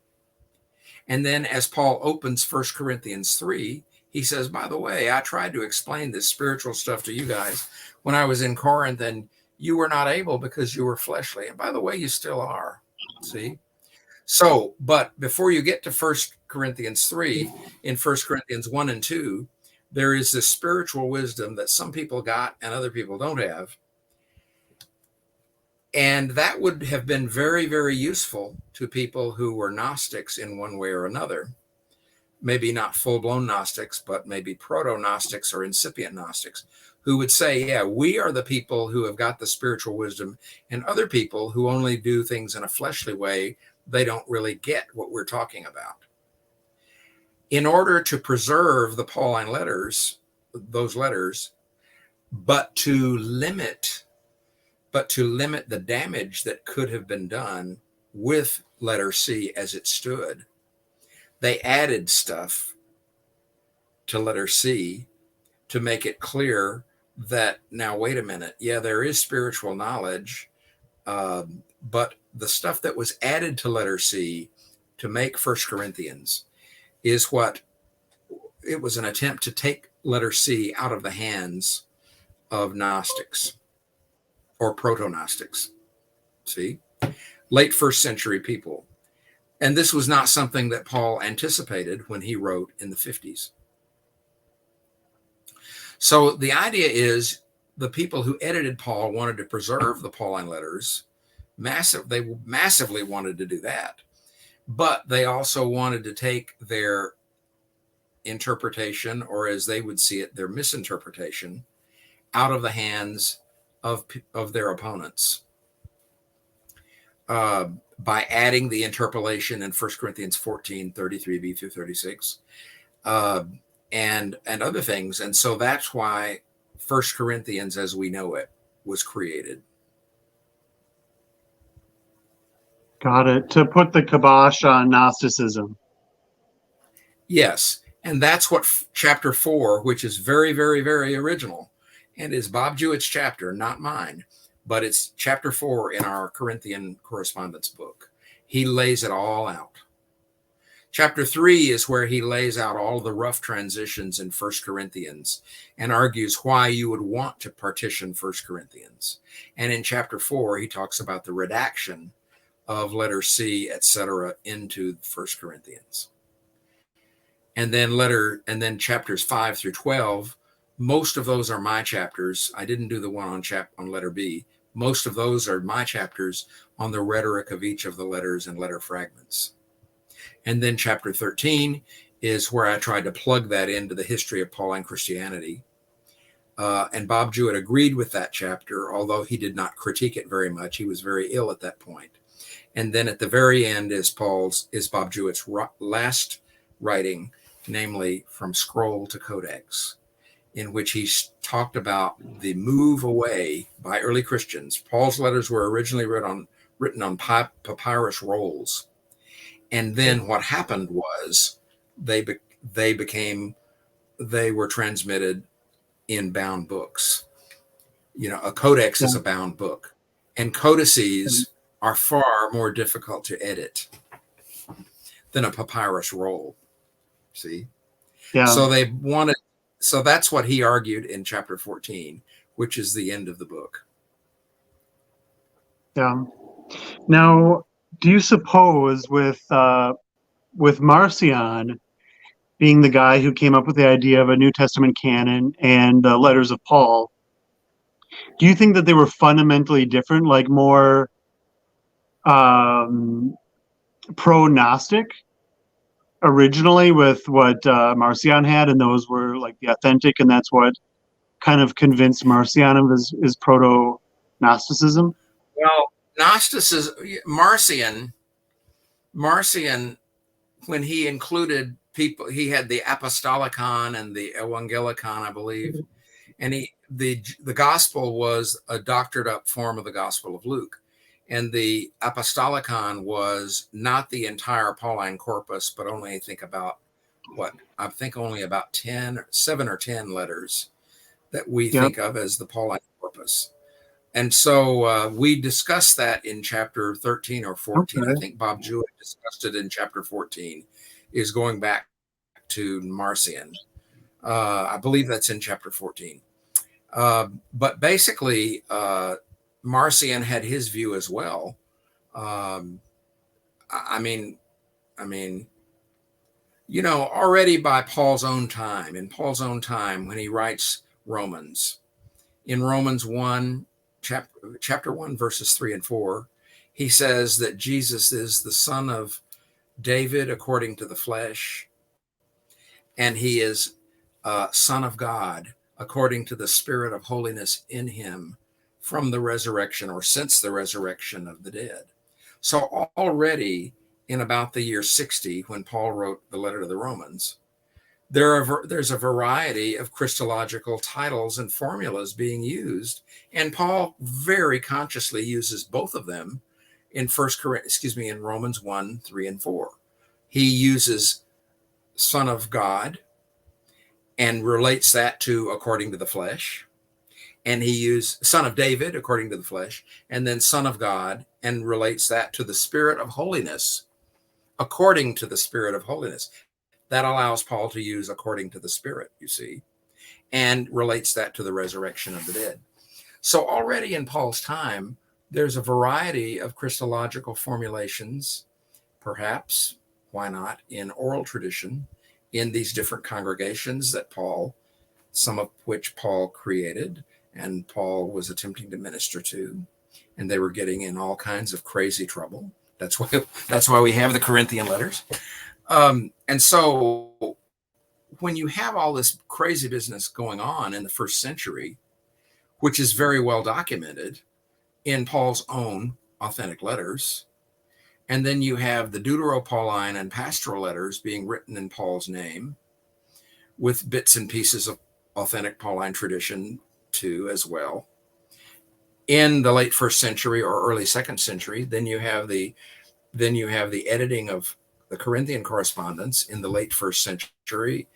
And then as Paul opens 1 Corinthians 3, he says, by the way, I tried to explain this spiritual stuff to you guys when I was in Corinth, and you were not able because you were fleshly. And by the way, you still are. See? So, but before you get to 1 Corinthians 3, in 1 Corinthians 1 and 2, there is this spiritual wisdom that some people got and other people don't have. And that would have been very, very useful to people who were Gnostics in one way or another. Maybe not full-blown Gnostics, but maybe proto-Gnostics or incipient Gnostics, who would say, yeah, we are the people who have got the spiritual wisdom, and other people who only do things in a fleshly way, they don't really get what we're talking about. In order to preserve the Pauline letters, those letters, but to limit the damage that could have been done with letter C as it stood, they added stuff to letter C to make it clear that, now, wait a minute, yeah, there is spiritual knowledge, but the stuff that was added to letter C to make 1 Corinthians is it was an attempt to take letter C out of the hands of Gnostics or proto-Gnostics. See? Late first century people. And this was not something that Paul anticipated when he wrote in the 50s. So the idea is the people who edited Paul wanted to preserve the Pauline letters. They massively wanted to do that. But they also wanted to take their interpretation, or as they would see it, their misinterpretation, out of the hands of their opponents by adding the interpolation in 1 Corinthians 14, 33b through 36, and other things. And so that's why 1 Corinthians as we know it was created. Got it. To put the kibosh on Gnosticism. Yes. And that's what chapter 4, which is very, very, very original, and is Bob Jewett's chapter, not mine, but it's chapter 4 in our Corinthian Correspondence book. He lays it all out. Chapter 3 is where he lays out all the rough transitions in 1 Corinthians and argues why you would want to partition 1 Corinthians. And in chapter 4, he talks about the redaction of letter C, etc., into 1 Corinthians. And then chapters 5 through 12, most of those are my chapters. I didn't do the one on letter B. Most of those are my chapters on the rhetoric of each of the letters and letter fragments. And then chapter 13 is where I tried to plug that into the history of Pauline Christianity. And Bob Jewett agreed with that chapter, although he did not critique it very much. He was very ill at that point. And then at the very end is Bob Jewett's last writing, namely From Scroll to Codex, in which he talked about the move away by early Christians. Paul's letters were originally written on papyrus rolls. And then what happened was they were transmitted in bound books. You know, a codex is a bound book, and codices are far more difficult to edit than a papyrus roll. See? Yeah. So that's what he argued in chapter 14, which is the end of the book. Yeah. Now, do you suppose with Marcion being the guy who came up with the idea of a New Testament canon and the letters of Paul, do you think that they were fundamentally different, like more pro-Gnostic originally with what Marcion had, and those were like the authentic, and that's what kind of convinced Marcion of his proto Gnosticism? Well, Gnosticism, Marcion, when he included people, he had the Apostolicon and the Evangelicon, I believe, and the gospel was a doctored up form of the Gospel of Luke, and the Apostolicon was not the entire Pauline corpus, but only only about 7 or 10 letters that we think of as the Pauline corpus. And so we discussed that in chapter 13 or 14. Okay. I think Bob Jewett discussed it in chapter 14, is going back to Marcion. I believe that's in chapter 14. But basically, Marcion had his view as well. I mean, already by Paul's own time, when he writes Romans, in Romans 1, chapter 1, verses 3 and 4, he says that Jesus is the son of David according to the flesh, and he is son of God according to the spirit of holiness in him from the resurrection, or since the resurrection of the dead. So already in about the year 60, when Paul wrote the letter to the Romans, there's a variety of Christological titles and formulas being used, and Paul very consciously uses both of them in Romans 1, 3, and 4. He uses Son of God and relates that to according to the flesh, and he used Son of David according to the flesh, and then Son of God, and relates that to the Spirit of holiness according to the Spirit of holiness. That allows Paul to use according to the Spirit, you see, and relates that to the resurrection of the dead. So already in Paul's time, there's a variety of Christological formulations, perhaps, why not, in oral tradition, in these different congregations that some of which Paul created and Paul was attempting to minister to, and they were getting in all kinds of crazy trouble. That's why we have the Corinthian letters. And so when you have all this crazy business going on in the first century, which is very well documented in Paul's own authentic letters, and then you have the Deutero-Pauline and pastoral letters being written in Paul's name with bits and pieces of authentic Pauline tradition too as well. In the late first century or early second century, then you have the editing of the Corinthian Correspondence in the late first century,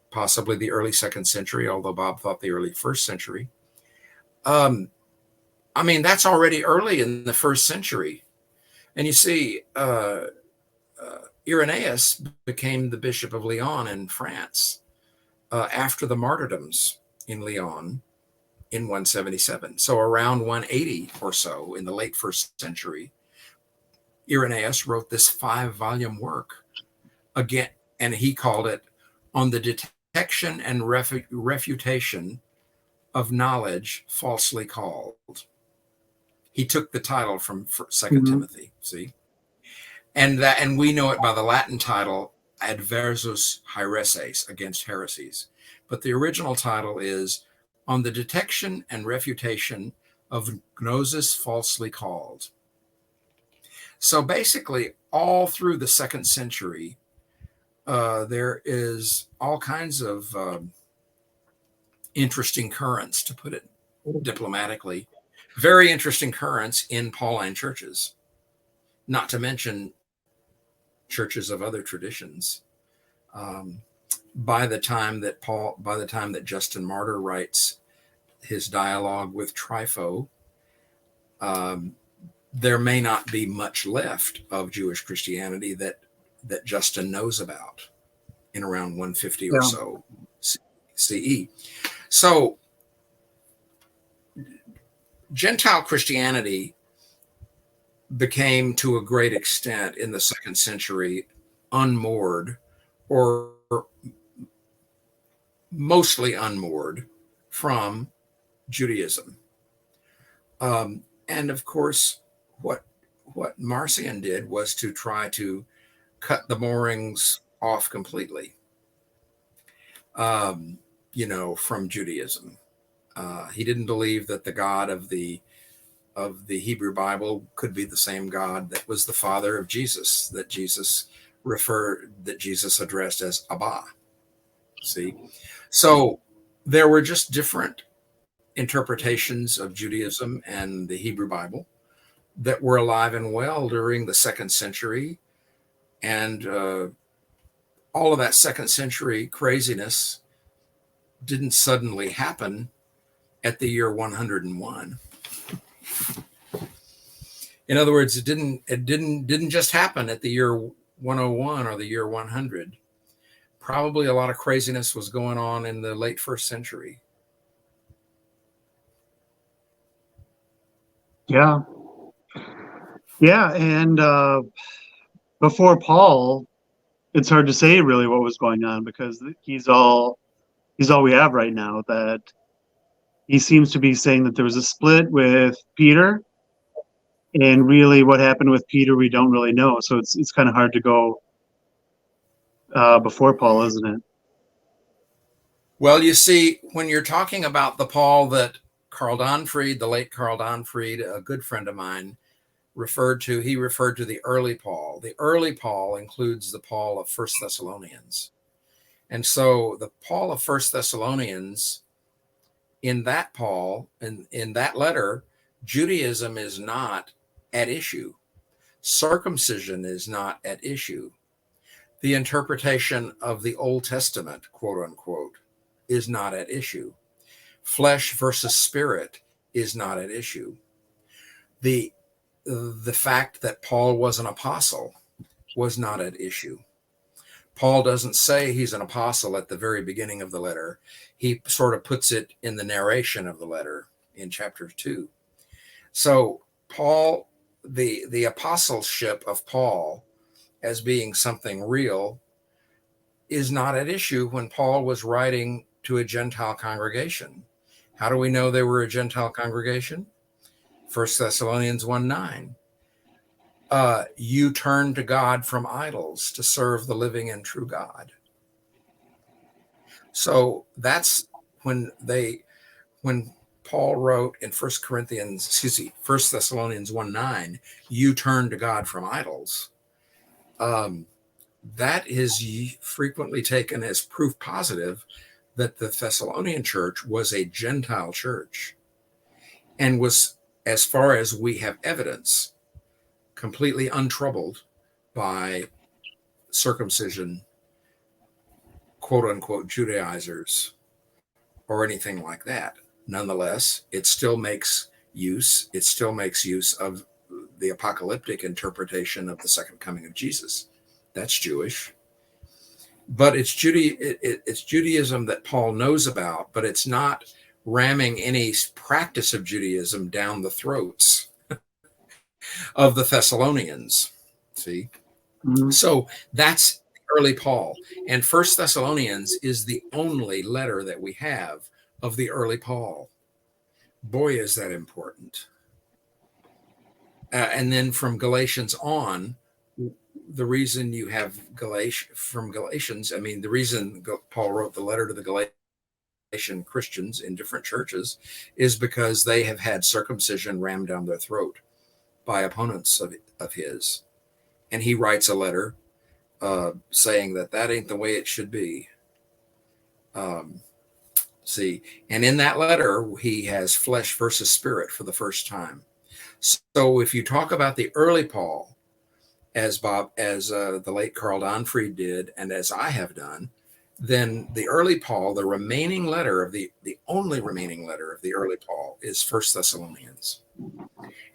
possibly the early second century, although Bob thought the early first century. That's already early in the first century. And you see, Irenaeus became the Bishop of Lyon in France after the martyrdoms in Lyon in 177. So around 180 or so in the late first century, Irenaeus wrote this 5-volume work again, and he called it On the Detection and Refutation of Knowledge Falsely Called. He took the title from 2 Timothy, see? And we know it by the Latin title Adversus Haereses, against heresies. But the original title is On the Detection and Refutation of Gnosis Falsely Called. So basically, all through the second century, there is all kinds of interesting currents, to put it diplomatically, very interesting currents in Pauline churches, not to mention churches of other traditions. By the time that Justin Martyr writes his dialogue with Trypho, there may not be much left of Jewish Christianity that Justin knows about in around 150 or so CE. So Gentile Christianity became, to a great extent in the second century, unmoored, or mostly unmoored, from Judaism. And of course, what Marcion did was to try to cut the moorings off completely, from Judaism. He didn't believe that the God of the of the Hebrew Bible could be the same God that was the father of Jesus, that Jesus addressed as Abba. See? So there were just different interpretations of Judaism and the Hebrew Bible that were alive and well during the 2nd century. And all of that 2nd century craziness didn't suddenly happen at the year 101. In other words, it didn't just happen at the year 101 or the year 100. Probably a lot of craziness was going on in the late 1st century. Yeah. Yeah, and before Paul, it's hard to say really what was going on, because he's all we have right now. That he seems to be saying that there was a split with Peter, and really what happened with Peter we don't really know. So it's kind of hard to go before Paul, isn't it? Well, you see, when you're talking about the Paul that Karl Donfried, the late Karl Donfried, a good friend of mine, referred to the early Paul. The early Paul includes the Paul of 1 Thessalonians. And so the Paul of 1 Thessalonians, in that Paul, in that letter, Judaism is not at issue. Circumcision is not at issue. The interpretation of the Old Testament, quote unquote, is not at issue. Flesh versus spirit is not at issue. The fact that Paul was an apostle was not at issue. Paul doesn't say he's an apostle at the very beginning of the letter. He sort of puts it in the narration of the letter in chapter 2. So Paul, the apostleship of Paul as being something real is not at issue when Paul was writing to a Gentile congregation. How do we know they were a Gentile congregation? 1 Thessalonians 1:9. You turn to God from idols to serve the living and true God. So that's when Paul wrote in 1 Thessalonians 1:9, you turn to God from idols. That is frequently taken as proof positive that the Thessalonian church was a Gentile church and was, as far as we have evidence, completely untroubled by circumcision, quote unquote, Judaizers or anything like that. Nonetheless, it still makes use of the apocalyptic interpretation of the second coming of Jesus. That's Jewish. But it's Judaism that Paul knows about, but it's not ramming any practice of Judaism down the throats of the Thessalonians. See? Mm-hmm. So that's early Paul. And 1 Thessalonians is the only letter that we have of the early Paul. Boy, is that important. And then from Galatians on, the reason you have Galatians, I mean, the reason Paul wrote the letter to the Galatian Christians in different churches is because they have had circumcision rammed down their throat by opponents of his. And he writes a letter saying that ain't the way it should be. See, and in that letter, he has flesh versus spirit for the first time. So if you talk about the early Paul, as the late Karl Donfried did, and as I have done, then the early Paul, the remaining letter of the only remaining letter of the early Paul is 1 Thessalonians.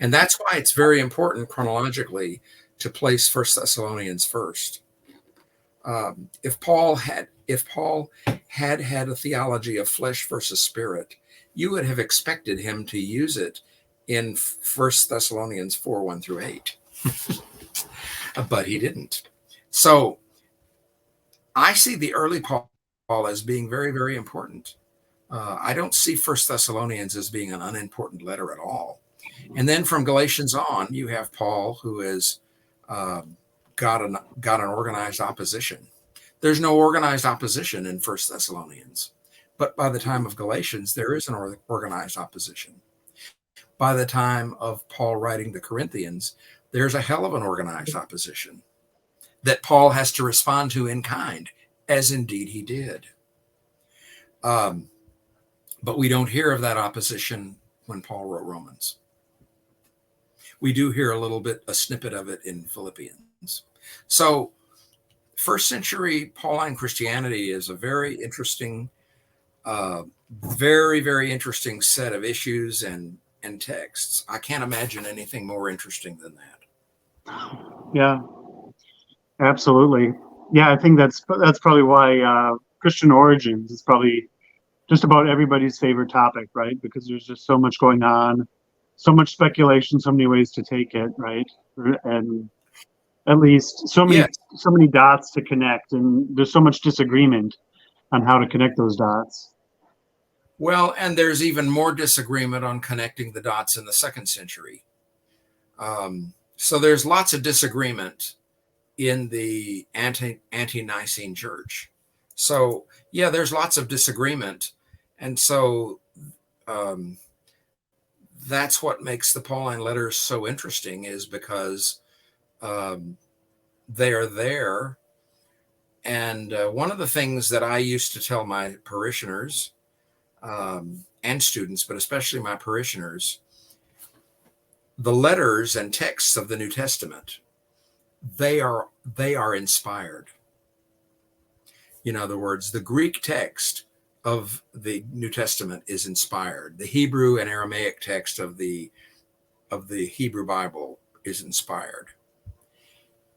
And that's why it's very important chronologically to place 1 Thessalonians first. If Paul had a theology of flesh versus spirit, you would have expected him to use it in 1 Thessalonians 4:1-8. But he didn't. So I see the early Paul as being very, very important. I don't see 1 Thessalonians as being an unimportant letter at all. And then from Galatians on, you have Paul, who has got an organized opposition. There's no organized opposition in 1 Thessalonians. But by the time of Galatians, there is an organized opposition. by the time of Paul writing the Corinthians, there's a hell of an organized opposition that Paul has to respond to in kind, as indeed he did. But we don't hear of that opposition when Paul wrote Romans. We do hear a snippet of it in Philippians. So first century Pauline Christianity is a very interesting, very, very interesting set of issues and texts. I can't imagine anything more interesting than that. Yeah, absolutely. Yeah, I think that's probably why Christian origins is probably just about everybody's favorite topic, right? Because there's just so much going on, so much speculation, so many ways to take it, right? And at least so many dots to connect, and there's so much disagreement on how to connect those dots. Well, and there's even more disagreement on connecting the dots in the second century. So there's lots of disagreement in the ante-Nicene church. So yeah, there's lots of disagreement. And so that's what makes the Pauline letters so interesting, is because they are there. And one of the things that I used to tell my parishioners and students, but especially my parishioners, the letters and texts of the New Testament, they are inspired. In other words, the Greek text of the New Testament is inspired. The Hebrew and Aramaic text of the Hebrew Bible is inspired.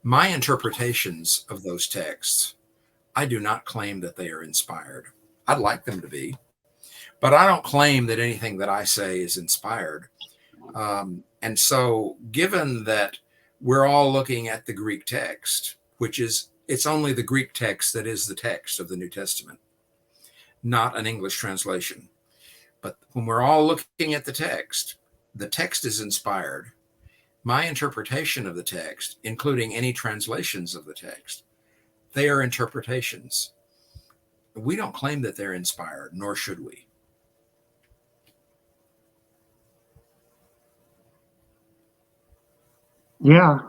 My interpretations of those texts, I do not claim that they are inspired. I'd like them to be, but I don't claim that anything that I say is inspired. And so given that we're all looking at the Greek text, it's only the Greek text that is the text of the New Testament, not an English translation. But when we're all looking at the text is inspired. My interpretation of the text, including any translations of the text, they are interpretations. We don't claim that they're inspired, nor should we. Yeah.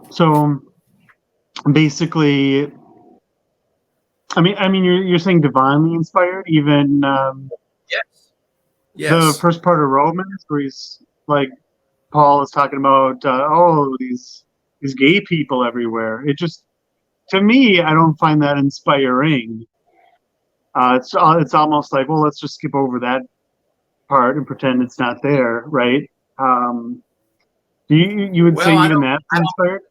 So basically, I mean, you're saying divinely inspired, even Yes. the first part of Romans, where he's like, Paul is talking about these gay people everywhere. It just, to me, I don't find that inspiring. It's almost like, well, let's just skip over that part and pretend it's not there, right? You would say even that's inspired?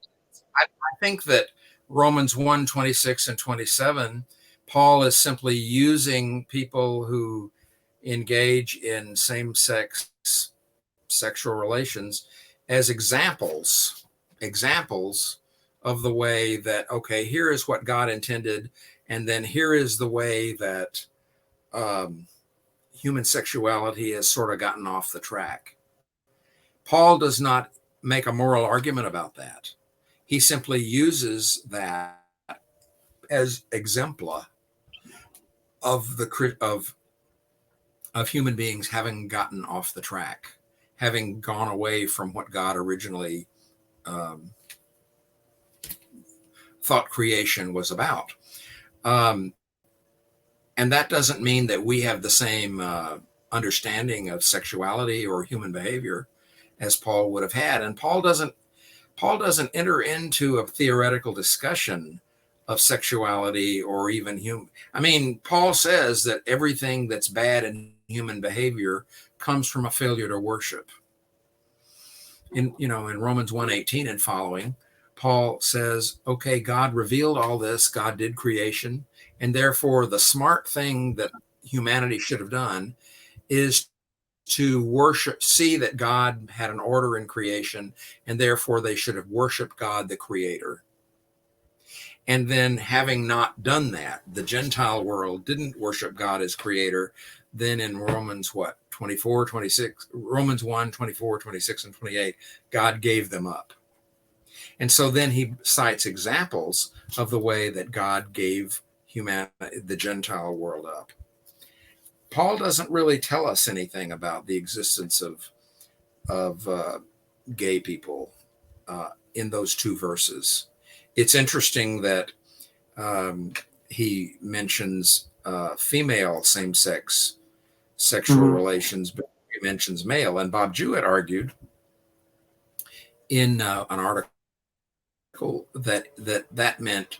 I think that Romans 1, 26 and 27, Paul is simply using people who engage in same-sex sexual relations as examples of the way that, okay, here is what God intended, and then here is the way that human sexuality has sort of gotten off the track. Paul does not make a moral argument about that. He simply uses that as exempla of human beings having gotten off the track, having gone away from what God originally thought creation was about. And that doesn't mean that we have the same understanding of sexuality or human behavior as Paul would have had. And Paul doesn't enter into a theoretical discussion of sexuality or even human. I mean, Paul says that everything that's bad in human behavior comes from a failure to worship. In Romans 1:18 and following, Paul says, okay, God revealed all this, God did creation, and therefore the smart thing that humanity should have done is to worship, see that God had an order in creation, and therefore they should have worshiped God, the creator. And then having not done that, the Gentile world didn't worship God as creator. Then in Romans 24, 26, Romans 1, 24, 26, and 28, God gave them up. And so then he cites examples of the way that God gave the Gentile world up. Paul doesn't really tell us anything about the existence of gay people in those two verses. It's interesting that he mentions female same-sex sexual relations, but he mentions male. And Bob Jewett argued in an article that meant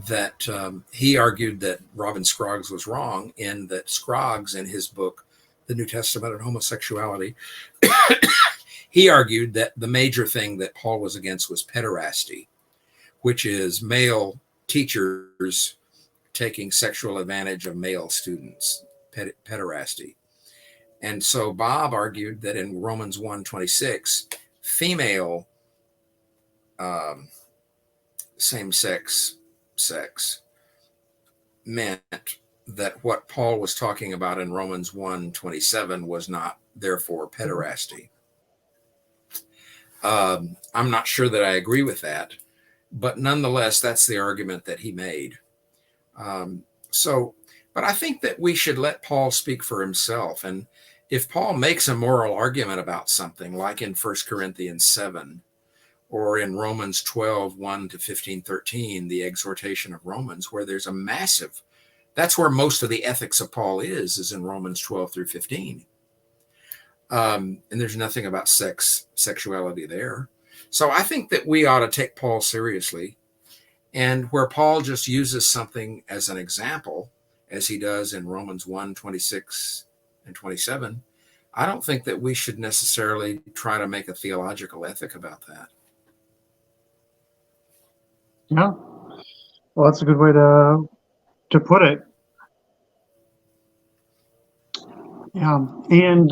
that he argued that Robin Scroggs was wrong in that Scroggs, in his book, The New Testament and Homosexuality, he argued that the major thing that Paul was against was pederasty, which is male teachers taking sexual advantage of male students, pederasty. And so Bob argued that in Romans 1:26, female same-sex sex meant that what Paul was talking about in Romans 1:27 was not therefore pederasty. I'm not sure that I agree with that, but nonetheless, that's the argument that he made. But I think that we should let Paul speak for himself. And if Paul makes a moral argument about something, like in 1 Corinthians 7, or in Romans 12:1-15:13, the exhortation of Romans, where there's a massive, that's where most of the ethics of Paul is in Romans 12-15. And there's nothing about sexuality there. So I think that we ought to take Paul seriously. And where Paul just uses something as an example, as he does in Romans 1:26 and 27, I don't think that we should necessarily try to make a theological ethic about that. Yeah. Well, that's a good way to put it. Yeah. And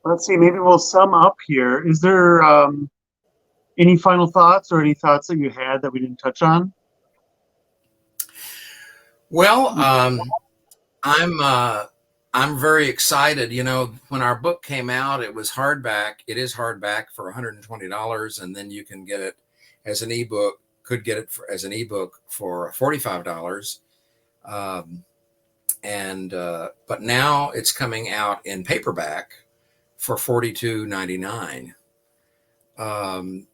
let's see, maybe we'll sum up here. Is there any final thoughts or any thoughts that you had that we didn't touch on? Well, I'm very excited. You know, when our book came out, it was hardback. It is hardback for $120, and then you can get it as an ebook. Could get it as an ebook for $45. But now it's coming out in paperback for $42.99. And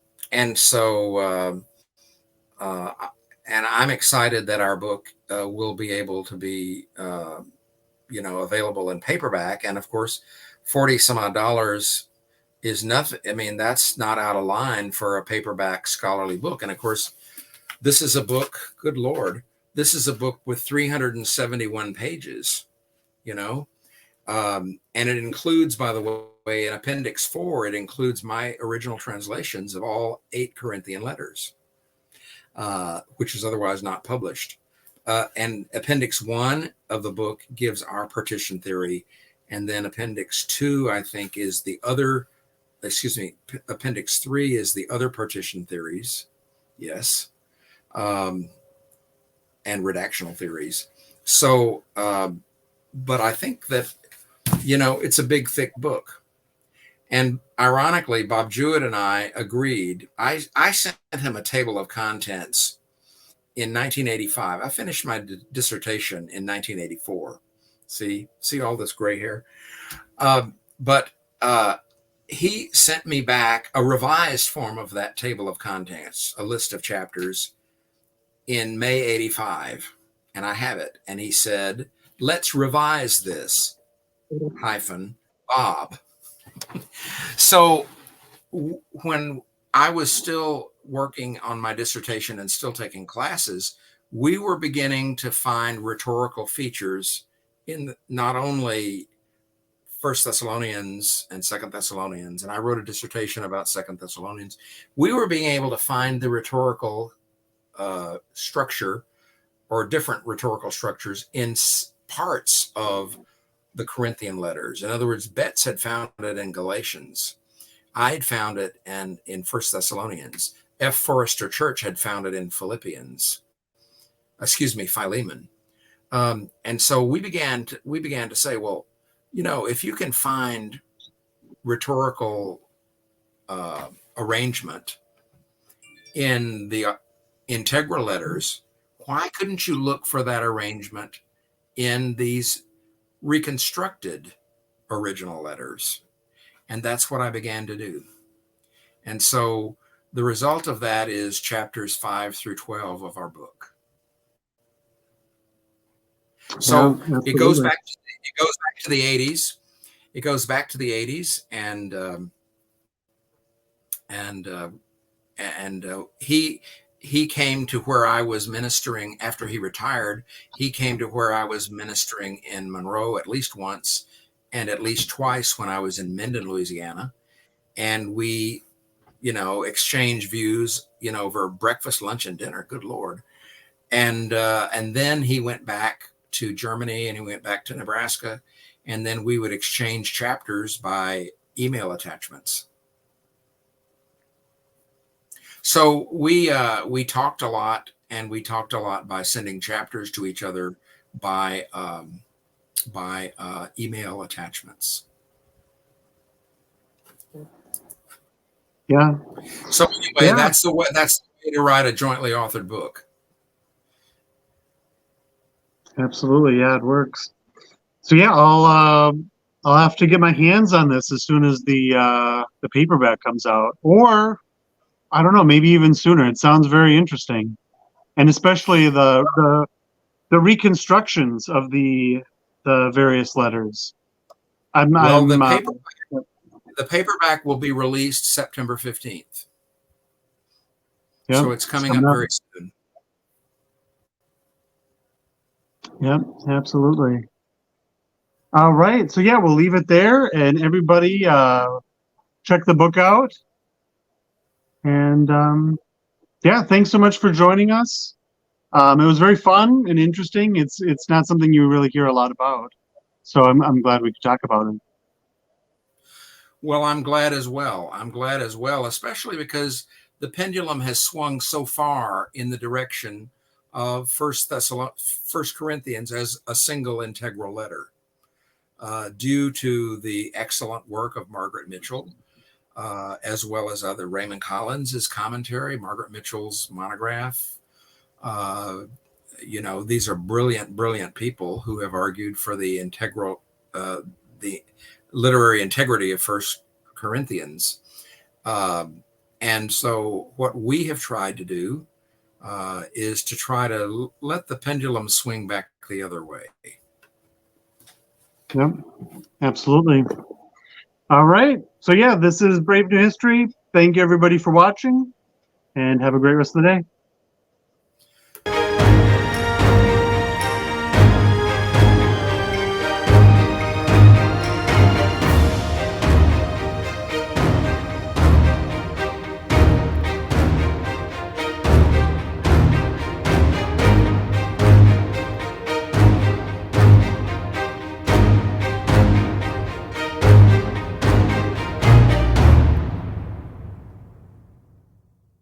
I'm excited that our book will be able to be, available in paperback. And of course, 40 some odd dollars is nothing. I mean, that's not out of line for a paperback scholarly book. And of course, this is a book, good Lord, this is a book with 371 pages, and it includes, by the way, in Appendix 4, it includes my original translations of all 8 Corinthian letters, which is otherwise not published. And Appendix 1 of the book gives our partition theory. And then Appendix 2, I think, is the other, Appendix 3 is the other partition theories. Yes. And redactional theories. So, but I think that, it's a big, thick book. And ironically, Bob Jewett and I agreed. I sent him a table of contents in 1985. I finished my dissertation in 1984. See all this gray hair? But he sent me back a revised form of that table of contents, a list of chapters, in May 85. And I have it. And he said, let's revise this, Bob. So when I was still working on my dissertation and still taking classes, we were beginning to find rhetorical features in not only 1 Thessalonians and 2 Thessalonians, and I wrote a dissertation about 2 Thessalonians. We were being able to find the rhetorical structure or different rhetorical structures in parts of the Corinthian letters. In other words, Betts had found it in Galatians. I had found it in 1 Thessalonians. F. Forrester Church had found it in Philemon. And so we began to say, well, if you can find rhetorical arrangement in the integral letters, why couldn't you look for that arrangement in these reconstructed original letters. And that's what I began to do. And so the result of that is chapters 5 through 12 of our book. So it goes back to the 80s. It goes back to the 80s, and he came to where I was ministering after he retired. He came to where I was ministering in Monroe at least once, and at least twice when I was in Minden, Louisiana. And we, exchange views, over breakfast, lunch, and dinner. Good Lord. And then he went back to Germany, and he went back to Nebraska, and then we would exchange chapters by email attachments. So we talked a lot, and we talked a lot by sending chapters to each other by email attachments. Yeah. So anyway, that's the way to write a jointly authored book. Absolutely, yeah, it works. So yeah, I'll have to get my hands on this as soon as the paperback comes out, or I don't know, maybe even sooner. It sounds very interesting, and especially the reconstructions of the various letters. The paperback will be released September 15th. Yep, so it's coming up very soon. Yep, absolutely. All right, so yeah, we'll leave it there, and everybody check the book out. And yeah, thanks so much for joining us. It was very fun and interesting. It's not something you really hear a lot about, so I'm glad we could talk about it. Well, I'm glad as well. Especially because the pendulum has swung so far in the direction of First Corinthians as a single integral letter, due to the excellent work of Margaret Mitchell, as well as other Raymond Collins's commentary, Margaret Mitchell's monograph. These are brilliant people who have argued for the literary integrity of First Corinthians. And so what we have tried to do is to try to let the pendulum swing back the other way. Yep, absolutely. All right. So yeah, this is Brave New History. Thank you everybody for watching, and have a great rest of the day.